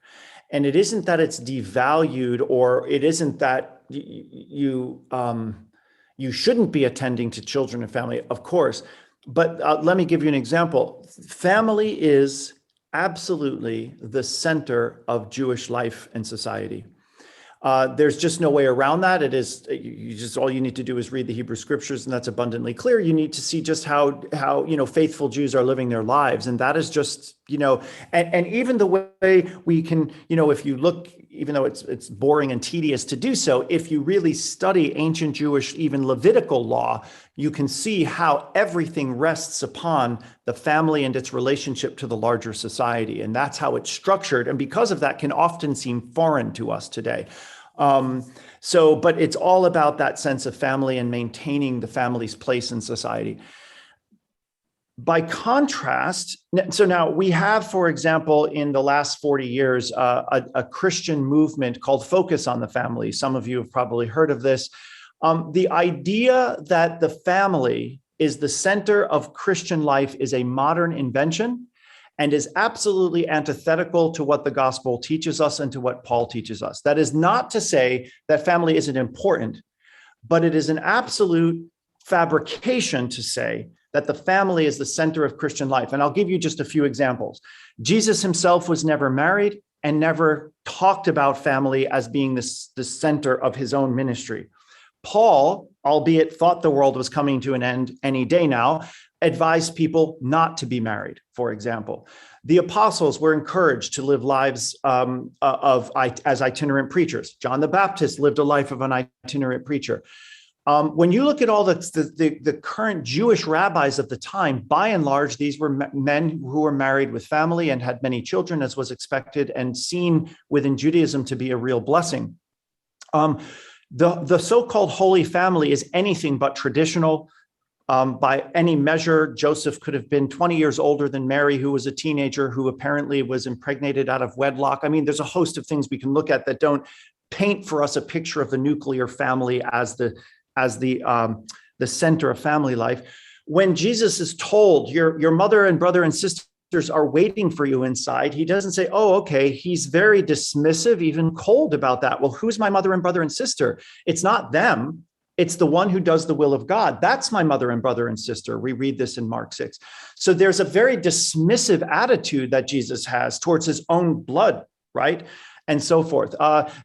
Speaker 1: And it isn't that it's devalued, or it isn't that you shouldn't be attending to children and family, of course. But let me give you an example. Family is absolutely the center of Jewish life and society. There's just no way around that. It is, all you need to do is read the Hebrew scriptures, and that's abundantly clear. You need to see just how faithful Jews are living their lives. And that is just, and even the way we can, if you look, even though it's boring and tedious to do so, if you really study ancient Jewish, even Levitical law, you can see how everything rests upon the family and its relationship to the larger society. And that's how it's structured. And because of that, can often seem foreign to us today. But it's all about that sense of family and maintaining the family's place in society. By contrast, so now we have, for example, in the last 40 years, a Christian movement called Focus on the Family. Some of you have probably heard of this. The idea that the family is the center of Christian life is a modern invention and is absolutely antithetical to what the gospel teaches us and to what Paul teaches us. That is not to say that family isn't important, but it is an absolute fabrication to say that the family is the center of Christian life. And I'll give you just a few examples. Jesus himself was never married and never talked about family as being the center of his own ministry. Paul, albeit thought the world was coming to an end any day now, advised people not to be married, for example. The apostles were encouraged to live lives as itinerant preachers. John the Baptist lived a life of an itinerant preacher. When you look at all the current Jewish rabbis of the time, by and large, these were men who were married with family and had many children, as was expected and seen within Judaism to be a real blessing. The so-called Holy Family is anything but traditional. By any measure, Joseph could have been 20 years older than Mary, who was a teenager, who apparently was impregnated out of wedlock. I mean, there's a host of things we can look at that don't paint for us a picture of the nuclear family as the center of family life. When Jesus is told, your mother and brother and sisters are waiting for you inside, he doesn't say, oh, okay. He's very dismissive, even cold about that. Well, who's my mother and brother and sister? It's not them. It's the one who does the will of God. That's my mother and brother and sister. We read this in Mark 6. So there's a very dismissive attitude that Jesus has towards his own blood, right? And so forth.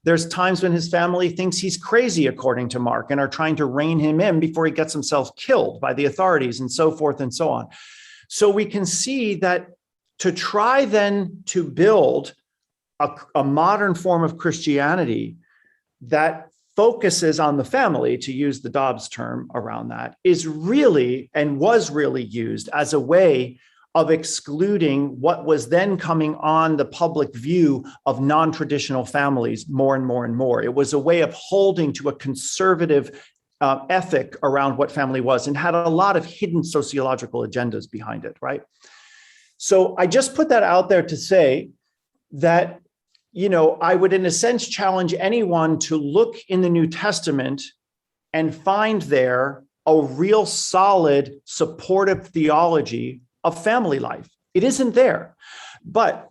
Speaker 1: There's times when his family thinks he's crazy, according to Mark, and are trying to rein him in before he gets himself killed by the authorities, and so forth and so on. So we can see that to try then to build a modern form of Christianity that focuses on the family, to use the Dobbs term around that, is really and was really used as a way of excluding what was then coming on the public view of non-traditional families more and more and more. It was a way of holding to a conservative ethic around what family was, and had a lot of hidden sociological agendas behind it, right? So I just put that out there to say that I would, in a sense, challenge anyone to look in the New Testament and find there a real solid, supportive theology of family life. It isn't there. But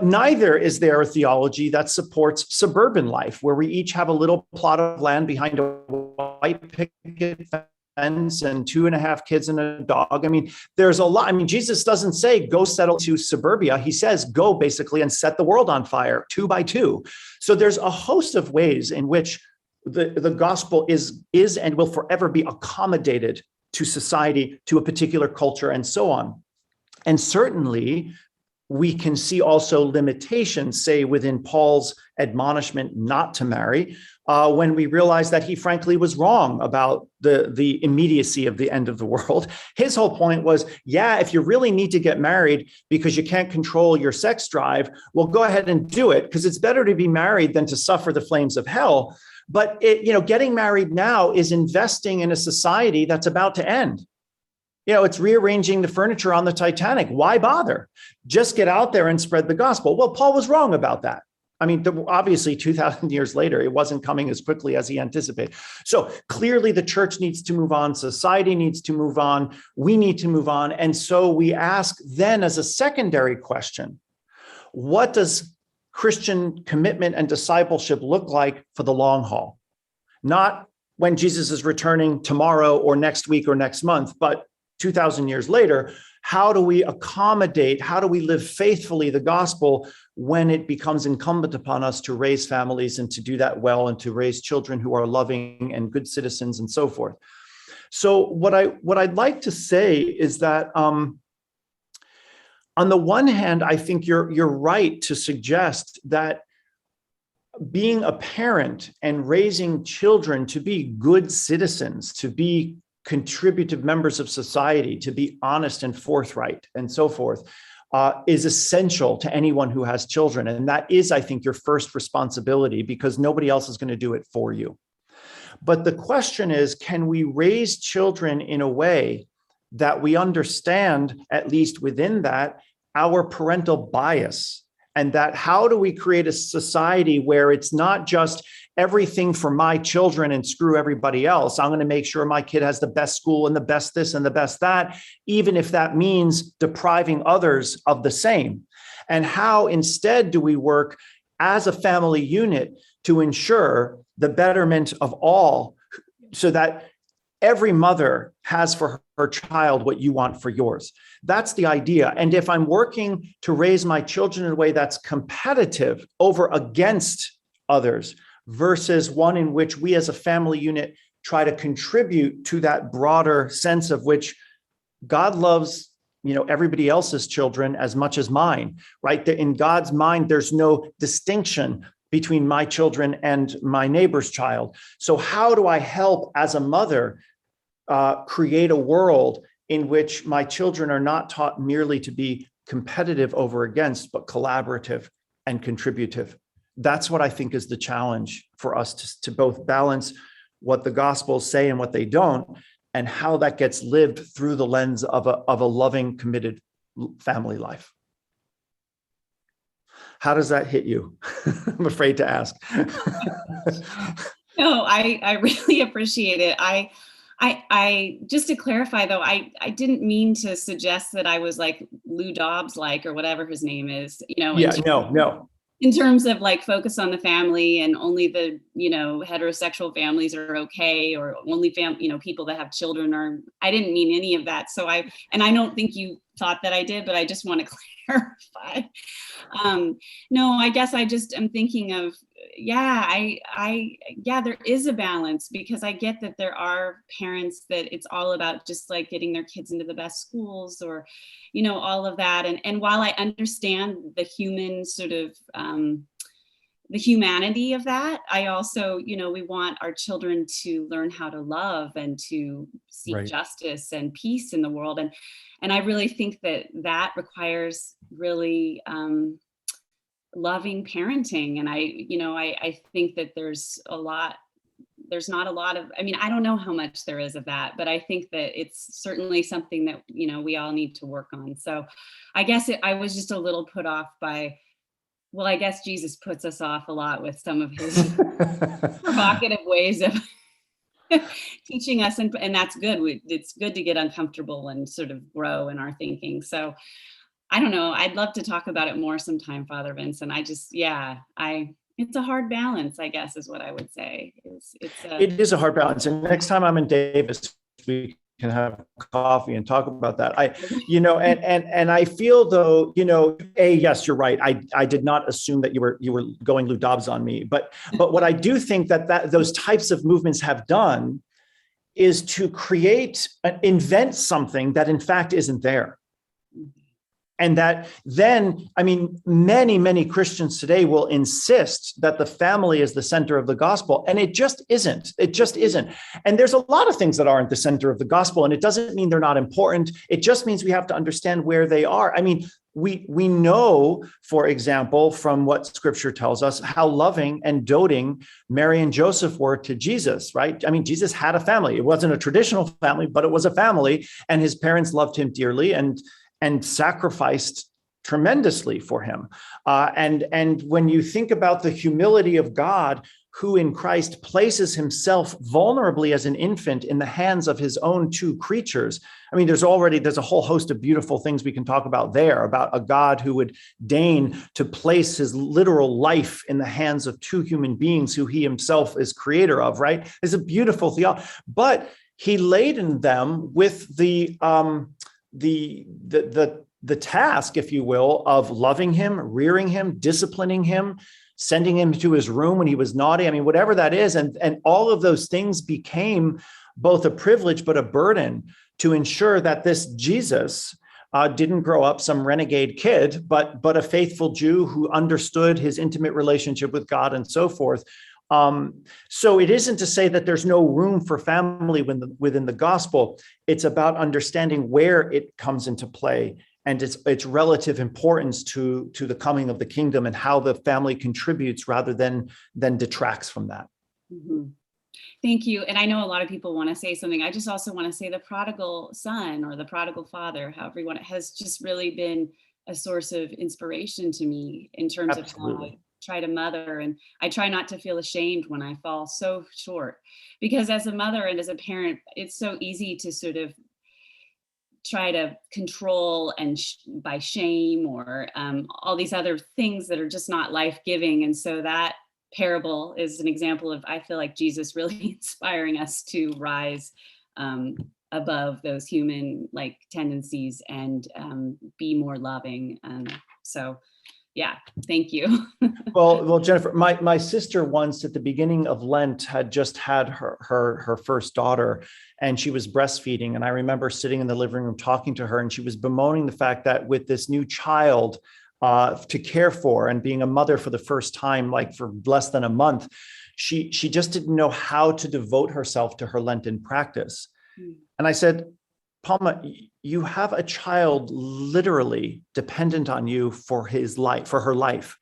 Speaker 1: neither is there a theology that supports suburban life, where we each have a little plot of land behind a white picket fence and 2.5 kids and a dog. I mean, there's a lot. I mean, Jesus doesn't say go settle to suburbia. He says go basically and set the world on fire 2 by 2. So there's a host of ways in which the gospel is and will forever be accommodated to society, to a particular culture, and so on. And certainly, we can see also limitations, say, within Paul's admonishment not to marry, when we realize that he frankly was wrong about the immediacy of the end of the world. His whole point was, yeah, if you really need to get married because you can't control your sex drive, well, go ahead and do it, because it's better to be married than to suffer the flames of hell. But getting married now is investing in a society that's about to end. It's rearranging the furniture on the Titanic. Why bother? Just get out there and spread the gospel. Well, Paul was wrong about that. I mean, obviously, 2,000 years later, it wasn't coming as quickly as he anticipated. So clearly, the church needs to move on. Society needs to move on. We need to move on. And so we ask then, as a secondary question, what does Christian commitment and discipleship look like for the long haul? Not when Jesus is returning tomorrow or next week or next month, but 2,000 years later, how do we accommodate, how do we live faithfully the gospel when it becomes incumbent upon us to raise families and to do that well and to raise children who are loving and good citizens and so forth? So what I'd like to say is that on the one hand, I think you're right to suggest that being a parent and raising children to be good citizens, to be contributive members of society, to be honest and forthright and so forth, is essential to anyone who has children. And that is, I think, your first responsibility, because nobody else is going to do it for you. But the question is, can we raise children in a way that we understand, at least within that, our parental bias? And that how do we create a society where it's not just everything for my children and screw everybody else? I'm going to make sure my kid has the best school and the best this and the best that, even if that means depriving others of the same. And how instead do we work as a family unit to ensure the betterment of all, so that every mother has for her child what you want for yours? That's the idea. And if I'm working to raise my children in a way that's competitive over against others versus one in which we as a family unit try to contribute to that broader sense of which God loves, everybody else's children as much as mine, right? In God's mind, there's no distinction between my children and my neighbor's child. So how do I help as a mother create a world in which my children are not taught merely to be competitive over against, but collaborative and contributive? That's what I think is the challenge for us to both balance what the Gospels say and what they don't, and how that gets lived through the lens of a loving, committed family life. How does that hit you? I'm afraid to ask.
Speaker 8: No, I really appreciate it. I just to clarify though, I didn't mean to suggest that I was like Lou Dobbs or whatever his name is,
Speaker 1: Yeah, no.
Speaker 8: In terms of like focus on the family and only the, heterosexual families are okay, or only people that have children are, I didn't mean any of that. So I don't think you thought that I did, but I just want to clarify. No, I guess I just am thinking of, there is a balance, because I get that there are parents that it's all about just like getting their kids into the best schools, or, all of that. And while I understand the human sort of, the humanity of that, I also, we want our children to learn how to love and to seek
Speaker 1: Right.
Speaker 8: justice and peace in the world. And I really think that requires really, loving parenting. And I think that there's not a lot of, I don't know how much there is of that, but I think that it's certainly something that, we all need to work on. So I guess I was just a little put off by well, I guess Jesus puts us off a lot with some of his provocative ways of teaching us, and that's good. It's good to get uncomfortable and sort of grow in our thinking. So I don't know. I'd love to talk about it more sometime, Father Vincent. It's a hard balance, I guess, is what I would say.
Speaker 1: It is a hard balance. And next time I'm in Davis, we can have coffee and talk about that. And I feel though, yes, you're right. I did not assume that you were going Lou Dobbs on me, but what I do think that those types of movements have done is to invent something that in fact isn't there. And that then, many, many Christians today will insist that the family is the center of the gospel. And it just isn't. It just isn't. And there's a lot of things that aren't the center of the gospel. And it doesn't mean they're not important. It just means we have to understand where they are. We know, for example, from what scripture tells us, how loving and doting Mary and Joseph were to Jesus, right? Jesus had a family. It wasn't a traditional family, but it was a family. And his parents loved him dearly and sacrificed tremendously for him. And when you think about the humility of God, who in Christ places himself vulnerably as an infant in the hands of his own two creatures, there's a whole host of beautiful things we can talk about there, about a God who would deign to place his literal life in the hands of two human beings who he himself is creator of, right? It's a beautiful theology. But he laden them with the task, if you will, of loving him, rearing him, disciplining him, sending him to his room when he was naughty. Whatever that is. And all of those things became both a privilege, but a burden to ensure that this Jesus didn't grow up some renegade kid, but a faithful Jew who understood his intimate relationship with God and so forth. So it isn't to say that there's no room for family within the gospel. It's about understanding where it comes into play and its relative importance to the coming of the kingdom and how the family contributes rather than detracts from that.
Speaker 8: Mm-hmm. Thank you. And I know a lot of people want to say something. I just also want to say the prodigal son or the prodigal father, however you want it, has just really been a source of inspiration to me in terms
Speaker 1: Absolutely.
Speaker 8: of how I try to mother, and I try not to feel ashamed when I fall so short, because as a mother and as a parent, it's so easy to sort of try to control and by shame or all these other things that are just not life-giving. And so that parable is an example of, I feel like Jesus really inspiring us to rise above those human tendencies and be more loving. So yeah, thank you.
Speaker 1: Well, Jennifer, my sister once at the beginning of Lent had just had her first daughter, and she was breastfeeding. And I remember sitting in the living room talking to her, and she was bemoaning the fact that with this new child to care for and being a mother for the first time, for less than a month, she just didn't know how to devote herself to her Lenten practice. And I said, Palma, you have a child literally dependent on you for her life.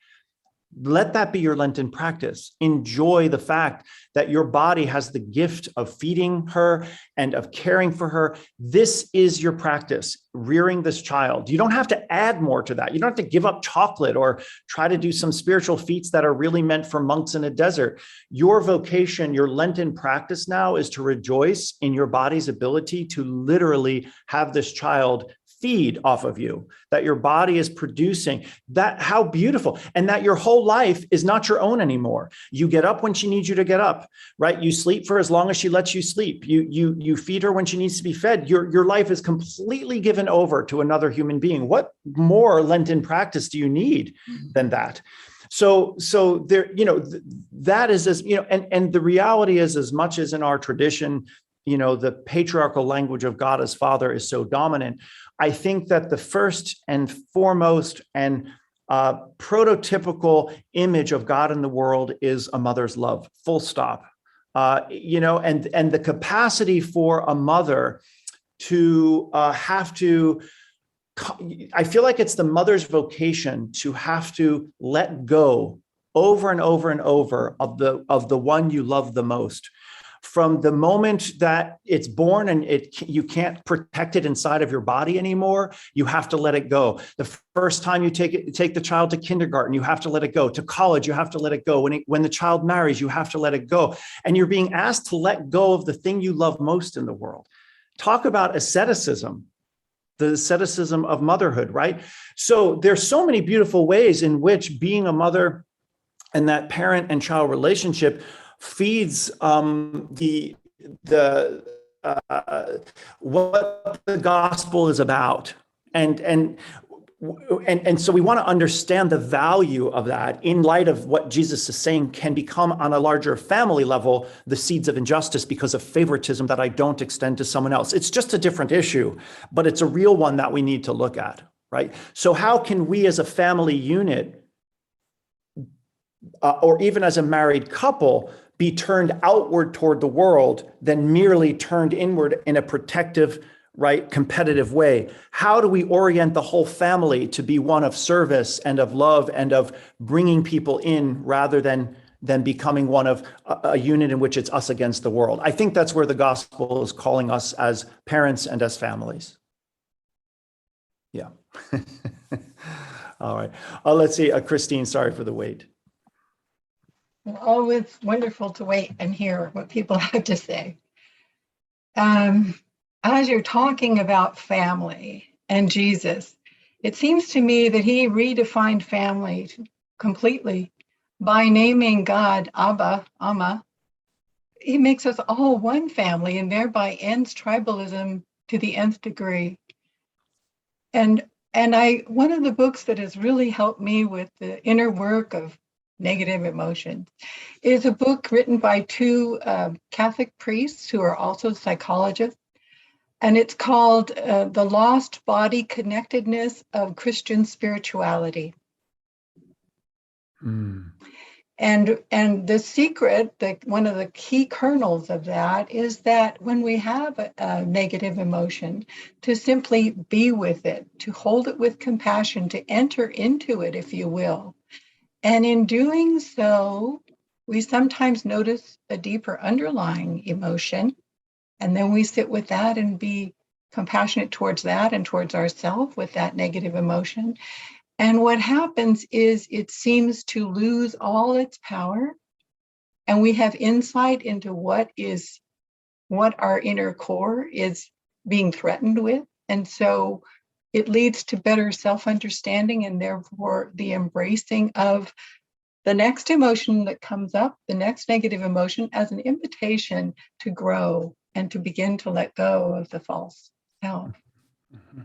Speaker 1: Let that be your Lenten practice. Enjoy the fact that your body has the gift of feeding her and of caring for her. This is your practice, rearing this child. You don't have to add more to that. You don't have to give up chocolate or try to do some spiritual feats that are really meant for monks in a desert. Your vocation, your Lenten practice now is to rejoice in your body's ability to literally have this child feed off of you, that your body is producing that. How beautiful. And that your whole life is not your own anymore. You get up when she needs you to get up, right? You sleep for as long as she lets you sleep. You feed her when she needs to be fed. Your life is completely given over to another human being. What more Lenten practice do you need than that? So there, that is as, and the reality is, as much as in our tradition, the patriarchal language of God as Father is so dominant, I think that the first and foremost and prototypical image of God in the world is a mother's love, full stop. And the capacity for a mother to have to, I feel like it's the mother's vocation to have to let go over and over and over of the one you love the most. from the moment that it's born and you can't protect it inside of your body anymore, you have to let it go. The first time you take the child to kindergarten, you have to let it go. To college, you have to let it go. When the child marries, you have to let it go. And you're being asked to let go of the thing you love most in the world. Talk about asceticism, the asceticism of motherhood, right? So there's so many beautiful ways in which being a mother and that parent and child relationship feeds what the gospel is about. And so we want to understand the value of that in light of what Jesus is saying can become on a larger family level, the seeds of injustice because of favoritism that I don't extend to someone else. It's just a different issue, but it's a real one that we need to look at, right? So how can we as a family unit, or even as a married couple, be turned outward toward the world than merely turned inward in a protective, right, competitive way? How do we orient the whole family to be one of service and of love and of bringing people in rather than becoming one of a unit in which it's us against the world? I think that's where the gospel is calling us as parents and as families. Yeah. All right. Let's see. Christine, sorry for the wait.
Speaker 9: Always wonderful to wait and hear what people have to say. As you're talking about family and Jesus, it seems to me that he redefined family completely by naming God Abba, Amma. He makes us all one family and thereby ends tribalism to the nth degree. And one of the books that has really helped me with the inner work of negative emotions is a book written by two Catholic priests who are also psychologists. And it's called The Lost Body Connectedness of Christian Spirituality.
Speaker 1: Mm.
Speaker 9: And the secret, one of the key kernels of that is that when we have a negative emotion, to simply be with it, to hold it with compassion, to enter into it, if you will. And in doing so, we sometimes notice a deeper underlying emotion. And then we sit with that and be compassionate towards that and towards ourselves with that negative emotion. And what happens is it seems to lose all its power. And we have insight into what our inner core is being threatened with. And so it leads to better self-understanding and therefore the embracing of the next emotion that comes up, the next negative emotion, as an invitation to grow and to begin to let go of the false self.
Speaker 1: Mm-hmm.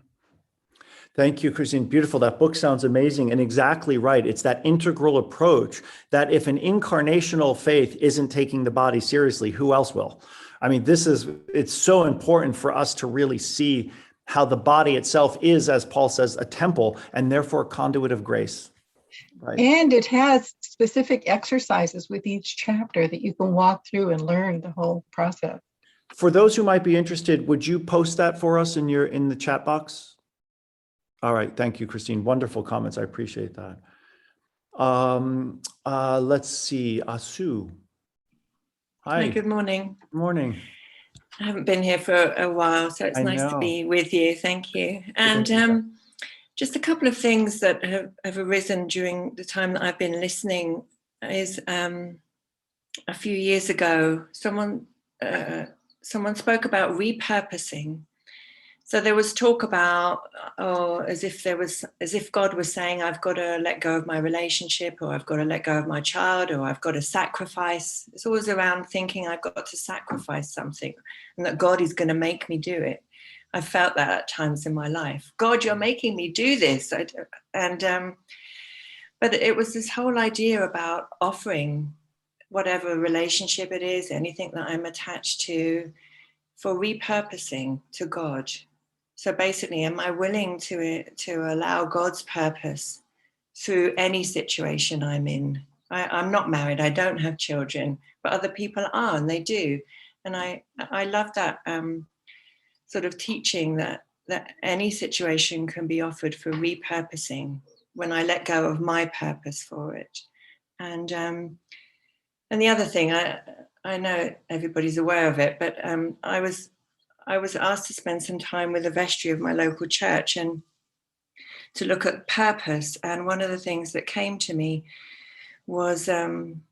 Speaker 1: Thank you, Christine. Beautiful. That book sounds amazing and exactly right. It's that integral approach that if an incarnational faith isn't taking the body seriously, who else will? I mean, it's so important for us to really see how the body itself is, as Paul says, a temple and therefore a conduit of grace. Right.
Speaker 9: And it has specific exercises with each chapter that you can walk through and learn the whole process.
Speaker 1: For those who might be interested, would you post that for us in the chat box? All right. Thank you, Christine. Wonderful comments. I appreciate that. Let's see. Asu. Hi.
Speaker 10: Good morning.
Speaker 1: Good morning.
Speaker 10: I haven't been here for a while, so it's nice to be with you. Thank you. And just a couple of things that have arisen during the time that I've been listening is a few years ago, someone spoke about repurposing. So there was talk about, as if God was saying, I've got to let go of my relationship, or I've got to let go of my child, or I've got to sacrifice. It's always around thinking I've got to sacrifice something and that God is going to make me do it. I felt that at times in my life. God, you're making me do this. But it was this whole idea about offering whatever relationship it is, anything that I'm attached to, for repurposing to God. So basically, am I willing to allow God's purpose through any situation I'm in? I'm not married, I don't have children, but other people are, and they do. And I love that sort of teaching that any situation can be offered for repurposing when I let go of my purpose for it. And the other thing, I know everybody's aware of it, but I was asked to spend some time with the vestry of my local church and to look at purpose. And one of the things that came to me was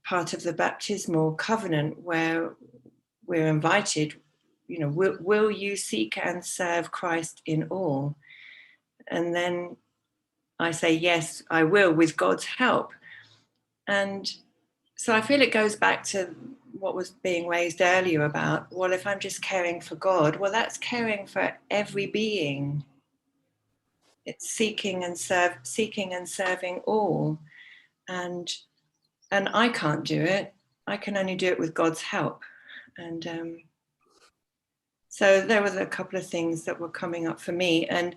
Speaker 10: part of the baptismal covenant, where we're invited, will you seek and serve Christ in all? And then I say, yes, I will, with God's help. And so I feel it goes back to what was being raised earlier about, well, if I'm just caring for God, well, that's caring for every being. It's seeking and serving all. And I can't do it. I can only do it with God's help. And so there was a couple of things that were coming up for me. And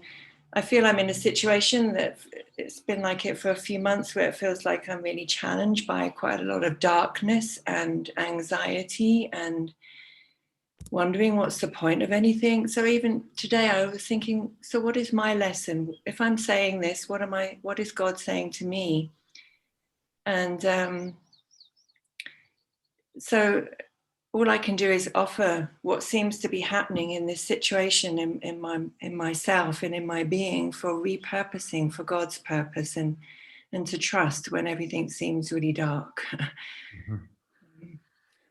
Speaker 10: I feel I'm in a situation that it's been like it for a few months, where it feels like I'm really challenged by quite a lot of darkness and anxiety and wondering what's the point of anything. So even today I was thinking, so what is my lesson? If I'm saying this, what is God saying to me? And so all I can do is offer what seems to be happening in this situation in myself and in my being, for repurposing for God's purpose, and to trust when everything seems really dark.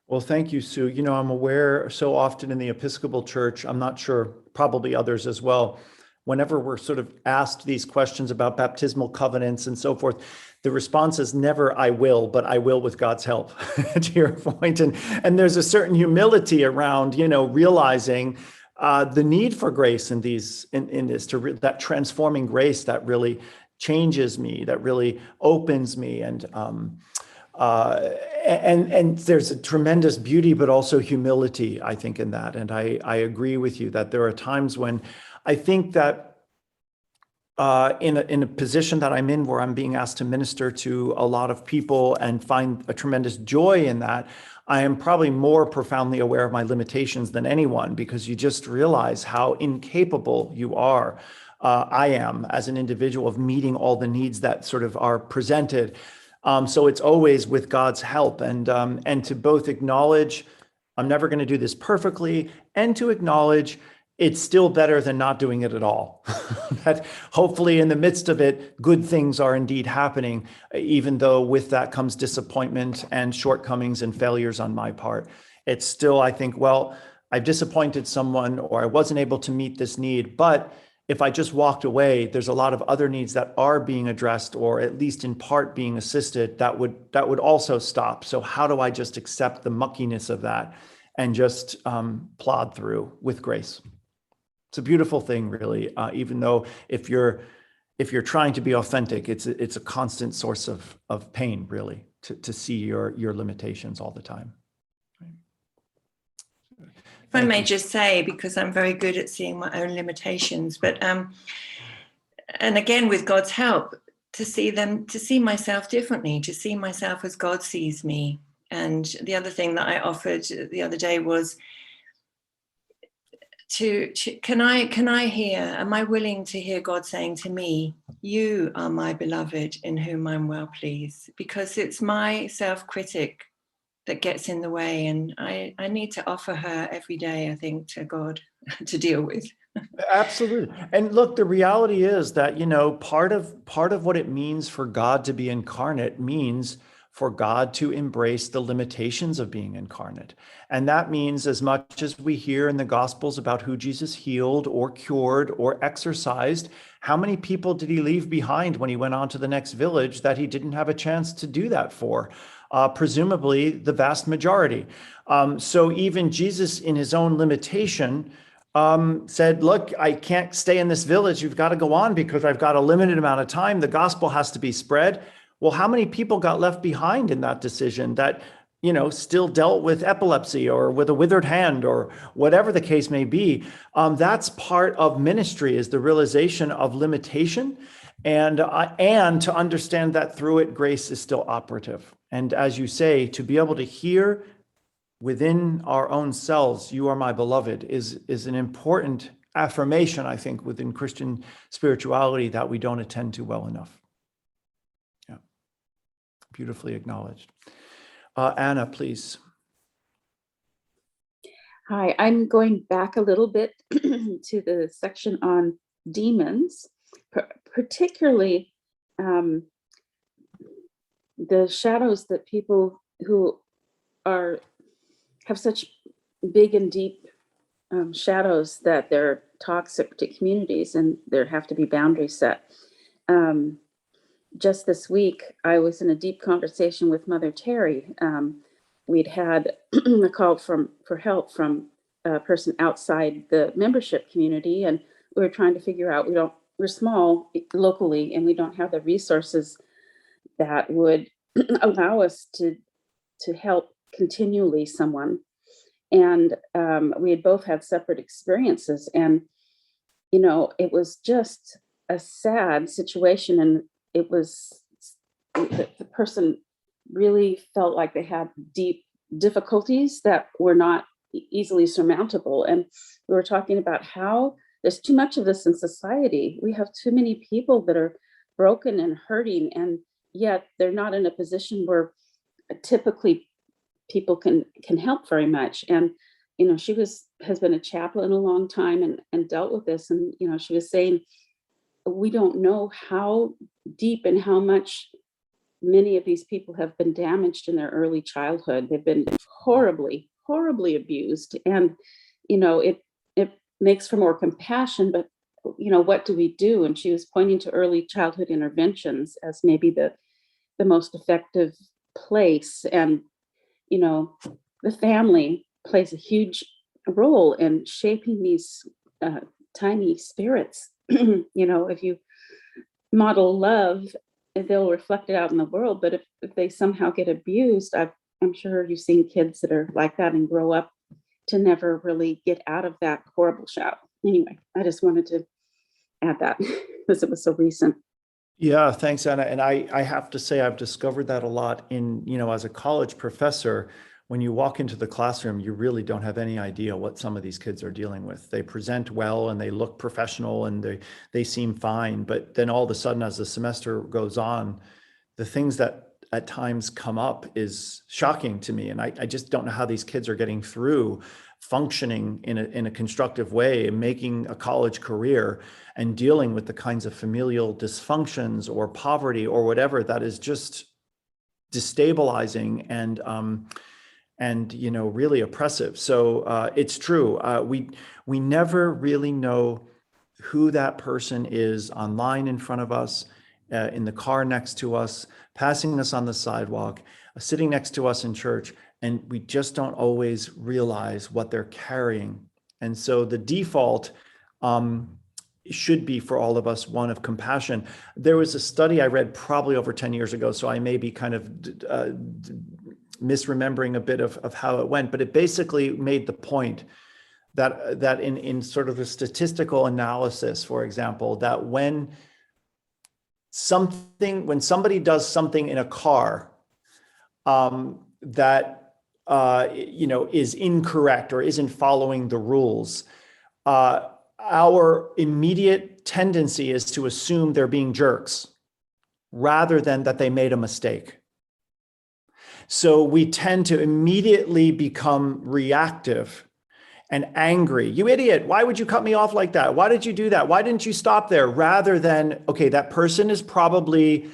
Speaker 1: Well, thank you, Sue. I'm aware so often in the Episcopal Church, I'm not sure, probably others as well, whenever we're sort of asked these questions about baptismal covenants and so forth, the response is never, I will, but I will with God's help, to your point. And there's a certain humility around, realizing the need for grace in this, that transforming grace that really changes me, that really opens me. And there's a tremendous beauty, but also humility, I think, in that. And I agree with you that there are times when I think that in a position that I'm in, where I'm being asked to minister to a lot of people and find a tremendous joy in that, I am probably more profoundly aware of my limitations than anyone, because you just realize how incapable you are. I am, as an individual, of meeting all the needs that sort of are presented. So it's always with God's help, and to both acknowledge I'm never going to do this perfectly, and to acknowledge it's still better than not doing it at all. That hopefully in the midst of it, good things are indeed happening, even though with that comes disappointment and shortcomings and failures on my part. It's still, I think, well, I've disappointed someone, or I wasn't able to meet this need, but if I just walked away, there's a lot of other needs that are being addressed, or at least in part being assisted, that would also stop. So how do I just accept the muckiness of that and just plod through with grace? It's a beautiful thing, really, even though if you're trying to be authentic, it's a constant source of pain, really, to see your limitations all the time.
Speaker 10: If I may just say, because I'm very good at seeing my own limitations, but and again, with God's help, to see myself differently, to see myself as God sees me. And the other thing that I offered the other day was can I hear, am I willing to hear God saying to me, you are my beloved in whom I'm well pleased? Because it's my self-critic that gets in the way, and I need to offer her every day, I think, to God to deal with.
Speaker 1: Absolutely. And look, the reality is that, part of what it means for God to be incarnate means for God to embrace the limitations of being incarnate. And that means, as much as we hear in the Gospels about who Jesus healed or cured or exorcised, how many people did he leave behind when he went on to the next village that he didn't have a chance to do that for? Presumably the vast majority. So even Jesus, in his own limitation, said, look, I can't stay in this village. You've got to go on because I've got a limited amount of time. The gospel has to be spread. Well, how many people got left behind in that decision that, still dealt with epilepsy or with a withered hand or whatever the case may be? That's part of ministry, is the realization of limitation, and to understand that through it, grace is still operative. And as you say, to be able to hear within our own selves, you are my beloved, is an important affirmation, I think, within Christian spirituality that we don't attend to well enough. Yeah, beautifully acknowledged. Anna, please.
Speaker 11: Hi, I'm going back a little bit to the section on demons, particularly the shadows that people who have such big and deep shadows that they're toxic to communities, and there have to be boundaries set. Just this week, I was in a deep conversation with Mother Terry. We'd had a call for help from a person outside the membership community, and we were trying to figure out, we're small locally, and we don't have the resources that would allow us to help continually someone. And we had both had separate experiences, and it was just a sad situation. And it was, the person really felt like they had deep difficulties that were not easily surmountable. And we were talking about how there's too much of this in society. We have too many people that are broken and hurting, and yet they're not in a position where typically people can help very much. And she has been a chaplain a long time and dealt with this. And she was saying, we don't know how deep and how much many of these people have been damaged in their early childhood. They've been horribly, horribly abused. And, it makes for more compassion, but, what do we do? And she was pointing to early childhood interventions as maybe the most effective place. And, the family plays a huge role in shaping these tiny spirits. If you model love, they'll reflect it out in the world. But if they somehow get abused, I'm sure you've seen kids that are like that and grow up to never really get out of that horrible shadow. Anyway, I just wanted to add that because it was so recent.
Speaker 1: Yeah, thanks, Anna. And I have to say, I've discovered that a lot in, as a college professor. When you walk into the classroom, you really don't have any idea what some of these kids are dealing with. They present well and they look professional and they seem fine. But then all of a sudden, as the semester goes on, the things that at times come up is shocking to me. And I just don't know how these kids are getting through functioning in a constructive way and making a college career and dealing with the kinds of familial dysfunctions or poverty or whatever that is just destabilizing and really oppressive. So it's true. We never really know who that person is online in front of us, in the car next to us, passing us on the sidewalk, sitting next to us in church, and we just don't always realize what they're carrying. And so the default should be for all of us one of compassion. There was a study I read probably over 10 years ago, so I may be kind of misremembering a bit of how it went, but it basically made the point that in sort of a statistical analysis, for example, that when somebody does something in a car that is incorrect or isn't following the rules, our immediate tendency is to assume they're being jerks rather than that they made a mistake. So we tend to immediately become reactive and angry. You idiot, why would you cut me off like that? Why did you do that? Why didn't you stop there? Rather than, okay, that person is probably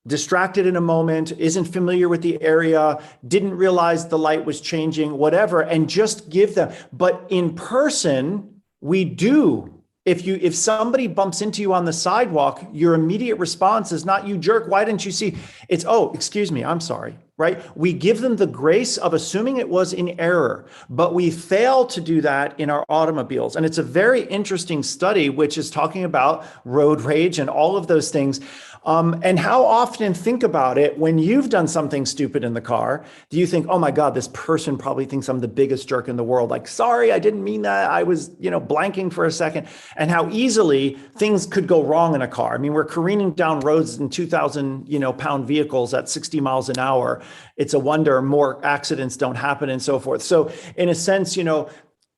Speaker 1: distracted in a moment, isn't familiar with the area, didn't realize the light was changing, whatever, and just give them. But in person, we do. If somebody bumps into you on the sidewalk, your immediate response is not, you jerk, why didn't you see? It's, oh, excuse me, I'm sorry, right? We give them the grace of assuming it was in error, but we fail to do that in our automobiles. And it's a very interesting study, which is talking about road rage and all of those things. And how often, think about it, when you've done something stupid in the car, do you think, oh my God, this person probably thinks I'm the biggest jerk in the world. Like, sorry, I didn't mean that. I was, blanking for a second. And how easily things could go wrong in a car. I mean, we're careening down roads in 2,000, pound vehicles at 60 miles an hour. It's a wonder more accidents don't happen and so forth. So in a sense,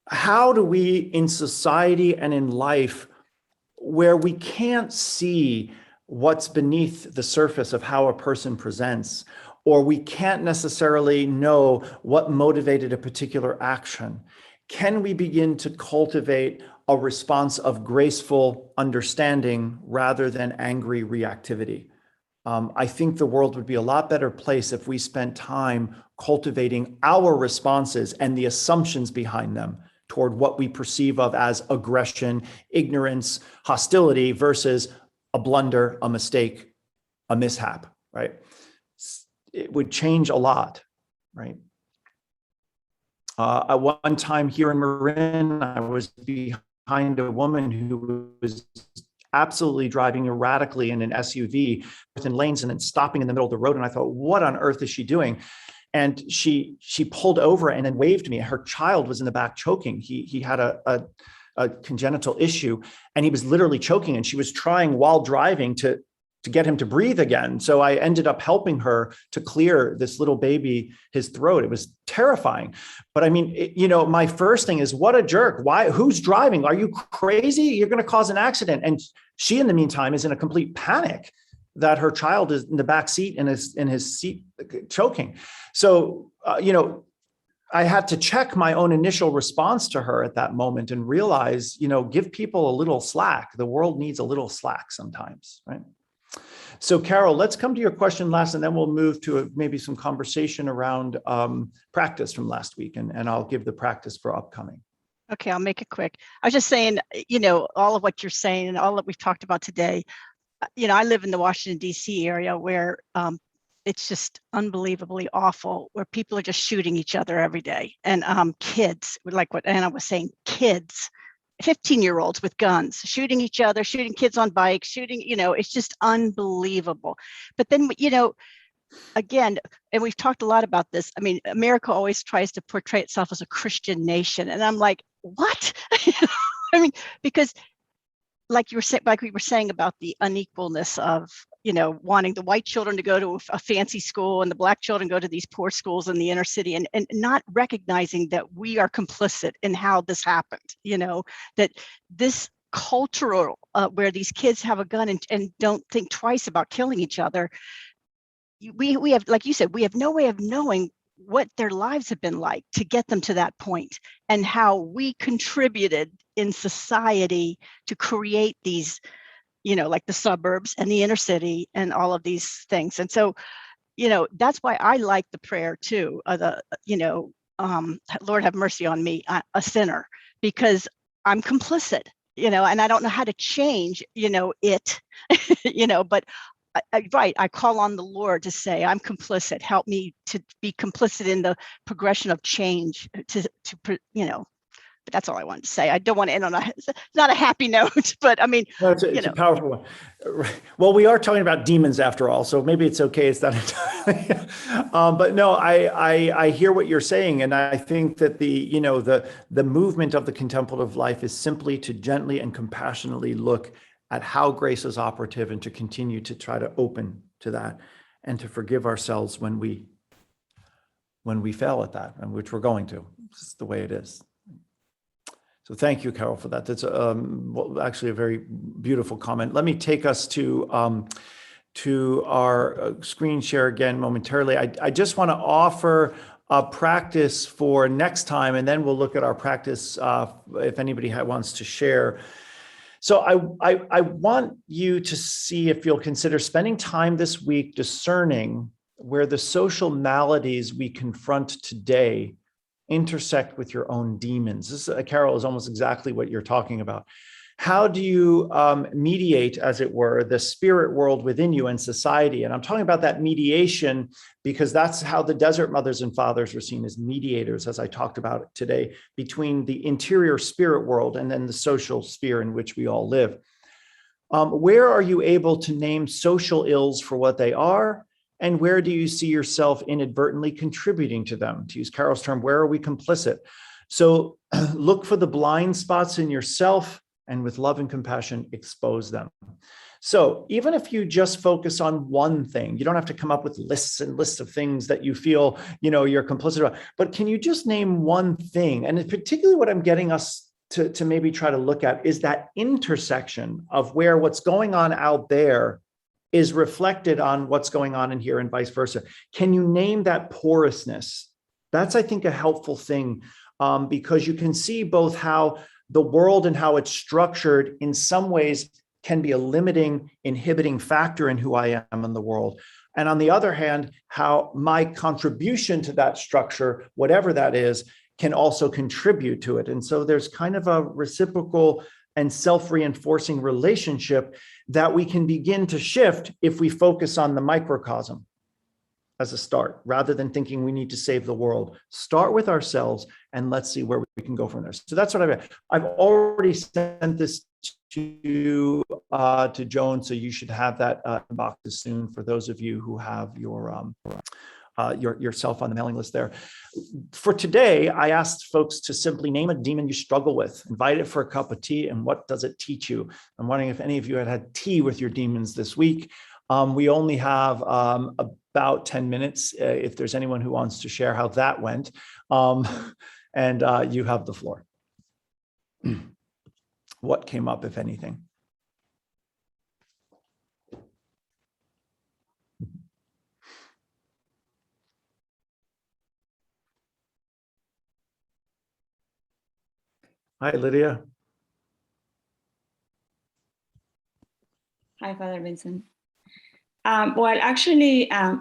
Speaker 1: how do we in society and in life where we can't see what's beneath the surface of how a person presents, or we can't necessarily know what motivated a particular action, can we begin to cultivate a response of graceful understanding rather than angry reactivity? I think the world would be a lot better place if we spent time cultivating our responses and the assumptions behind them toward what we perceive of as aggression, ignorance, hostility versus a blunder, a mistake, a mishap, right? It would change a lot, right? At one time here in Marin, I was behind a woman who was absolutely driving erratically in an SUV within lanes and then stopping in the middle of the road. And I thought, what on earth is she doing? And she pulled over and then waved me. Her child was in the back choking. He had a congenital issue and he was literally choking, and she was trying while driving to get him to breathe again. So I ended up helping her to clear this little baby, his throat. It was terrifying. But I mean, my first thing is, what a jerk. Why? Who's driving? Are you crazy? You're going to cause an accident. And she, in the meantime, is in a complete panic that her child is in the back seat and is in his seat choking. So, I had to check my own initial response to her at that moment and realize, give people a little slack. The world needs a little slack sometimes, right? So Carol, let's come to your question last, and then we'll move to maybe some conversation around practice from last week, and I'll give the practice for upcoming.
Speaker 3: Okay, I'll make it quick. I was just saying, all of what you're saying and all that we've talked about today, I live in the Washington, D.C. area where it's just unbelievably awful, where people are just shooting each other every day. And kids, like what Anna was saying, kids, 15-year-olds with guns, shooting each other, shooting kids on bikes, shooting, it's just unbelievable. But then, again, and we've talked a lot about this. I mean, America always tries to portray itself as a Christian nation. And I'm like, what? I mean, because like we were saying about the unequalness of, wanting the white children to go to a fancy school and the black children go to these poor schools in the inner city, and not recognizing that we are complicit in how this happened, that this cultural where these kids have a gun and don't think twice about killing each other. We have, like you said, we have no way of knowing what their lives have been like to get them to that point, and how we contributed in society to create these, like the suburbs and the inner city and all of these things. And so, that's why I like the prayer too, Lord have mercy on me, a sinner, because I'm complicit, and I don't know how to change, it, but I call on the Lord to say, I'm complicit. Help me to be complicit in the progression of change but that's all I wanted to say. I don't want to end on not a happy note, but I mean,
Speaker 1: no, it's a powerful one. Well, we are talking about demons after all, so maybe it's okay. It's not entirely, but no, I hear what you're saying. And I think that the movement of the contemplative life is simply to gently and compassionately look at how grace is operative, and to continue to try to open to that, and to forgive ourselves when we fail at that, and which we're going to. It's the way it is. So thank you, Carol, for that. That's actually a very beautiful comment. Let me take us to our screen share again momentarily. I just want to offer a practice for next time, and then we'll look at our practice if anybody wants to share. So I want you to see if you'll consider spending time this week discerning where the social maladies we confront today intersect with your own demons. This, Carol, is almost exactly what you're talking about. How do you mediate, as it were, the spirit world within you and society? And I'm talking about that mediation because that's how the desert mothers and fathers were seen, as mediators, as I talked about today, between the interior spirit world and then the social sphere in which we all live. Where are you able to name social ills for what they are? And where do you see yourself inadvertently contributing to them? To use Carol's term, where are we complicit? So look for the blind spots in yourself, and with love and compassion, expose them. So even if you just focus on one thing, you don't have to come up with lists and lists of things that you feel, you're complicit about, but can you just name one thing? And particularly what I'm getting us to maybe try to look at is that intersection of where what's going on out there is reflected on what's going on in here and vice versa. Can you name that porousness? That's, I think, a helpful thing because you can see both how the world and how it's structured in some ways can be a limiting, inhibiting factor in who I am in the world. And on the other hand, how my contribution to that structure, whatever that is, can also contribute to it. And so there's kind of a reciprocal and self-reinforcing relationship that we can begin to shift if we focus on the microcosm as a start, rather than thinking we need to save the world. Start with ourselves and let's see where we can go from there. So that's what I've already sent this to Joan, so you should have that inbox soon for those of you who have yourself on the mailing list there. For today, I asked folks to simply name a demon you struggle with, invite it for a cup of tea, and what does it teach you? I'm wondering if any of you had tea with your demons this week. We only have about 10 minutes if there's anyone who wants to share how that went. And you have the floor. What came up, if anything? Hi, Lydia.
Speaker 12: Hi, Father Vincent. Well, actually, I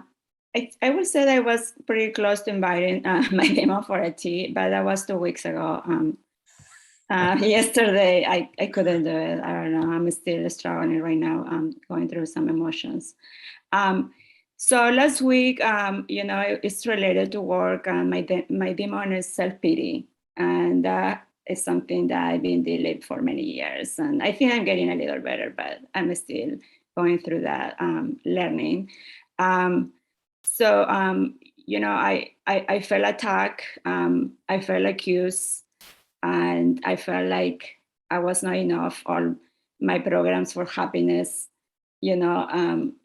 Speaker 12: would say that I was pretty close to inviting my demon for a tea, but that was 2 weeks ago. Yesterday, I couldn't do it. I don't know. I'm still struggling right now. I'm going through some emotions. So last week, it's related to work, and my demon is self-pity. And it's something that I've been dealing with for many years. And I think I'm getting a little better, but I'm still going through that learning. I felt attacked, I felt accused, and I felt like I was not enough. All my programs for happiness,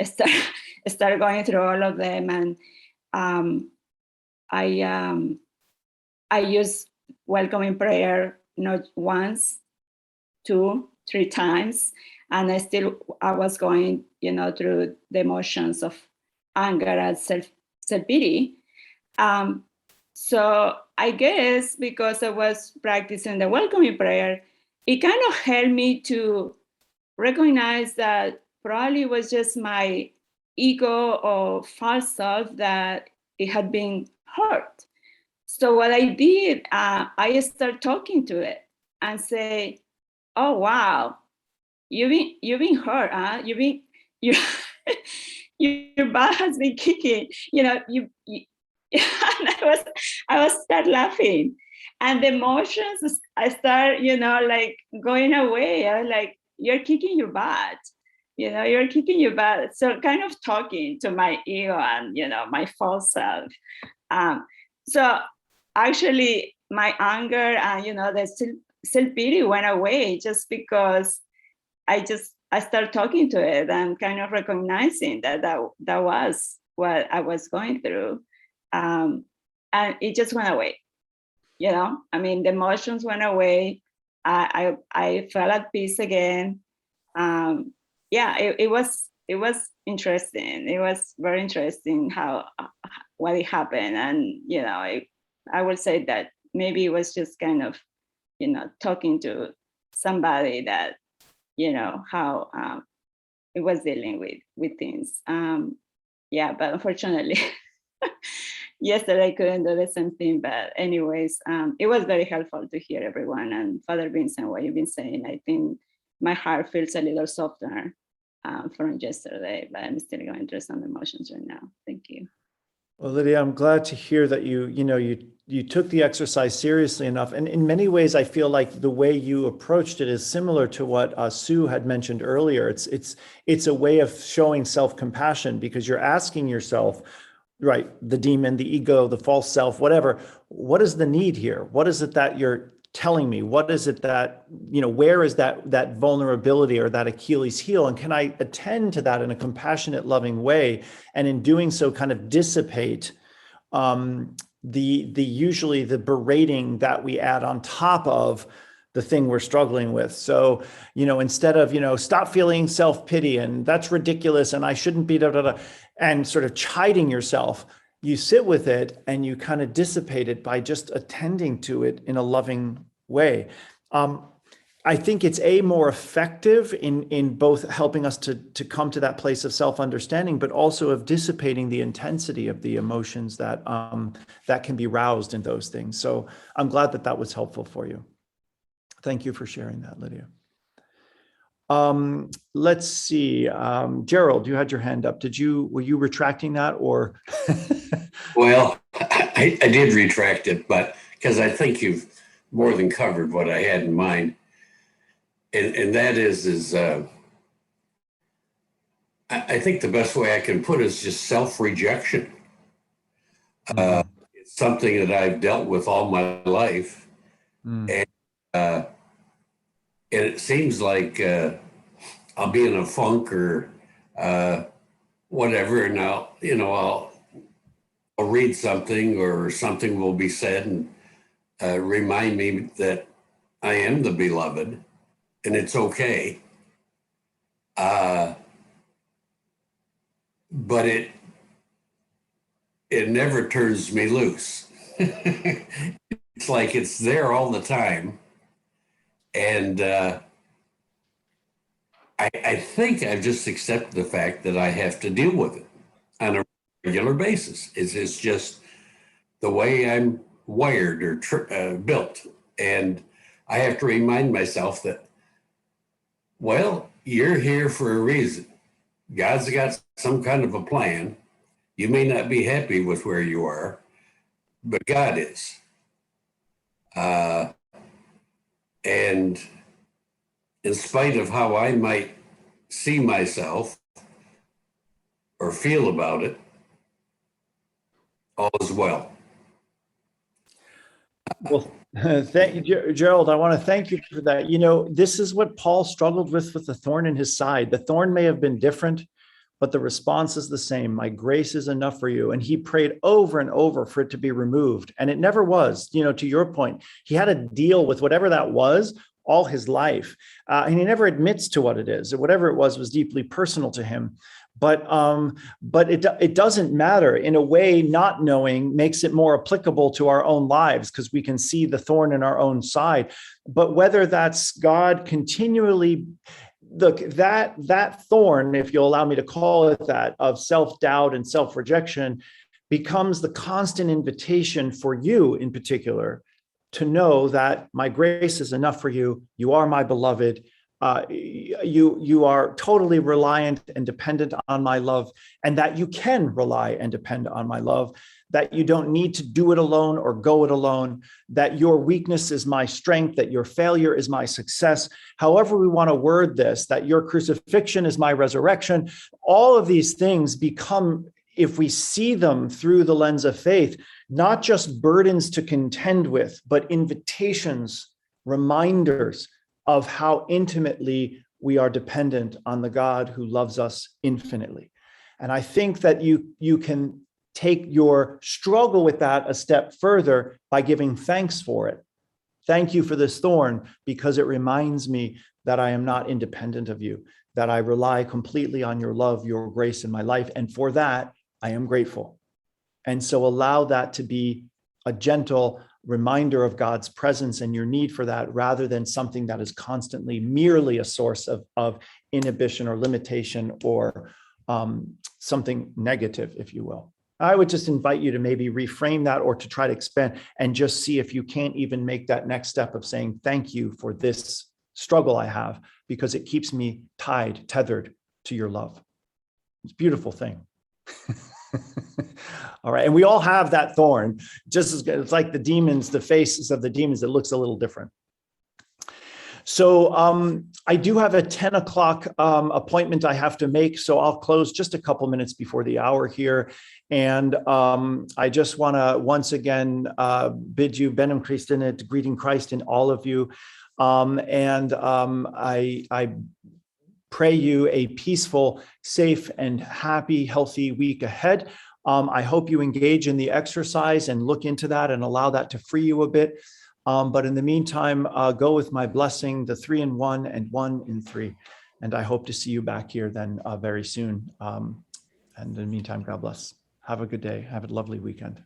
Speaker 12: start going through all of them. And I use welcoming prayer not once, 2, 3 times. And I was going, through the emotions of anger and self-pity. So I guess because I was practicing the welcoming prayer, it kind of helped me to recognize that probably it was just my ego or false self that it had been hurt. So what I did, I started talking to it and say, "Oh wow, you've been hurt, huh? Your butt has been kicking. And I was start laughing, and the emotions I start, like going away. I was like, "You're kicking your butt, you're kicking your butt." So kind of talking to my ego and my false self. So actually, my anger and the self-pity went away just because I started talking to it and kind of recognizing that was what I was going through. And it just went away. The emotions went away. I felt at peace again. It was interesting. It was very interesting what it happened. And, I would say that maybe it was just kind of, talking to somebody that, how it was dealing with things. But unfortunately, yesterday I couldn't do the same thing. But anyways, it was very helpful to hear everyone. And Father Vincent, what you've been saying, I think my heart feels a little softer from yesterday, but I'm still going through some emotions right now. Thank you.
Speaker 1: Well, Lydia, I'm glad to hear that you took the exercise seriously enough. And in many ways, I feel like the way you approached it is similar to what Sue had mentioned earlier. It's a way of showing self-compassion, because you're asking yourself, right, the demon, the ego, the false self, whatever, what is the need here? What is it that you're telling me? What is it that, where is that vulnerability or that Achilles heel? And can I attend to that in a compassionate, loving way? And in doing so, kind of dissipate usually the berating that we add on top of the thing we're struggling with. So, instead of, stop feeling self-pity and that's ridiculous and I shouldn't be, and sort of chiding yourself, you sit with it and you kind of dissipate it by just attending to it in a loving way. I think it's more effective in both helping us to come to that place of self-understanding, but also of dissipating the intensity of the emotions that that can be roused in those things. So I'm glad that that was helpful for you. Thank you for sharing that, Lydia. Let's see. Gerald, you had your hand up. Were you retracting that or?
Speaker 13: Well, I did retract it, but because I think you've more than covered what I had in mind. And that is I think the best way I can put it is just self-rejection. It's something that I've dealt with all my life. And it seems like I'll be in a funk or whatever, and I'll read something or something will be said and remind me that I am the beloved and it's okay. But it never turns me loose. It's like it's there all the time. And I think I've just accepted the fact that I have to deal with it on a regular basis. It's just the way I'm wired or built. And I have to remind myself that, well, you're here for a reason. God's got some kind of a plan. You may not be happy with where you are, but God is. And in spite of how I might see myself or feel about it, all is well.
Speaker 1: Well, thank you, Gerald. I want to thank you for that. This is what Paul struggled with the thorn in his side. The thorn may have been different, but the response is the same. My grace is enough for you. And he prayed over and over for it to be removed. And it never was. To your point, he had to deal with whatever that was all his life. And he never admits to what it is. Whatever it was deeply personal to him. But it doesn't matter. In a way, not knowing makes it more applicable to our own lives because we can see the thorn in our own side. But whether that's God continually, look, that thorn, if you'll allow me to call it that, of self-doubt and self-rejection becomes the constant invitation for you in particular to know that my grace is enough for you. You are my beloved. You are totally reliant and dependent on my love, and that you can rely and depend on my love, that you don't need to do it alone or go it alone, that your weakness is my strength, that your failure is my success. However we want to word this, that your crucifixion is my resurrection. All of these things become, if we see them through the lens of faith, not just burdens to contend with, but invitations, reminders of how intimately we are dependent on the God who loves us infinitely. And I think that you can take your struggle with that a step further by giving thanks for it. Thank you for this thorn, because it reminds me that I am not independent of you, that I rely completely on your love, your grace in my life. And for that, I am grateful. And so allow that to be a gentle reminder of God's presence and your need for that, rather than something that is constantly merely a source of inhibition or limitation or something negative, if you will. I would just invite you to maybe reframe that or to try to expand and just see if you can't even make that next step of saying, thank you for this struggle I have, because it keeps me tethered to your love. It's a beautiful thing. All right. And we all have that thorn, just as good. It's like the demons, the faces of the demons, it looks a little different. So I do have a 10 o'clock appointment I have to make. So I'll close just a couple minutes before the hour here. And I just want to once again bid you Benum Christinet, greeting Christ in all of you. I pray you a peaceful, safe, and happy, healthy week ahead. I hope you engage in the exercise and look into that and allow that to free you a bit. But in the meantime, go with my blessing, the 3 in 1 and 1 in 3. And I hope to see you back here then very soon. And in the meantime, God bless. Have a good day. Have a lovely weekend.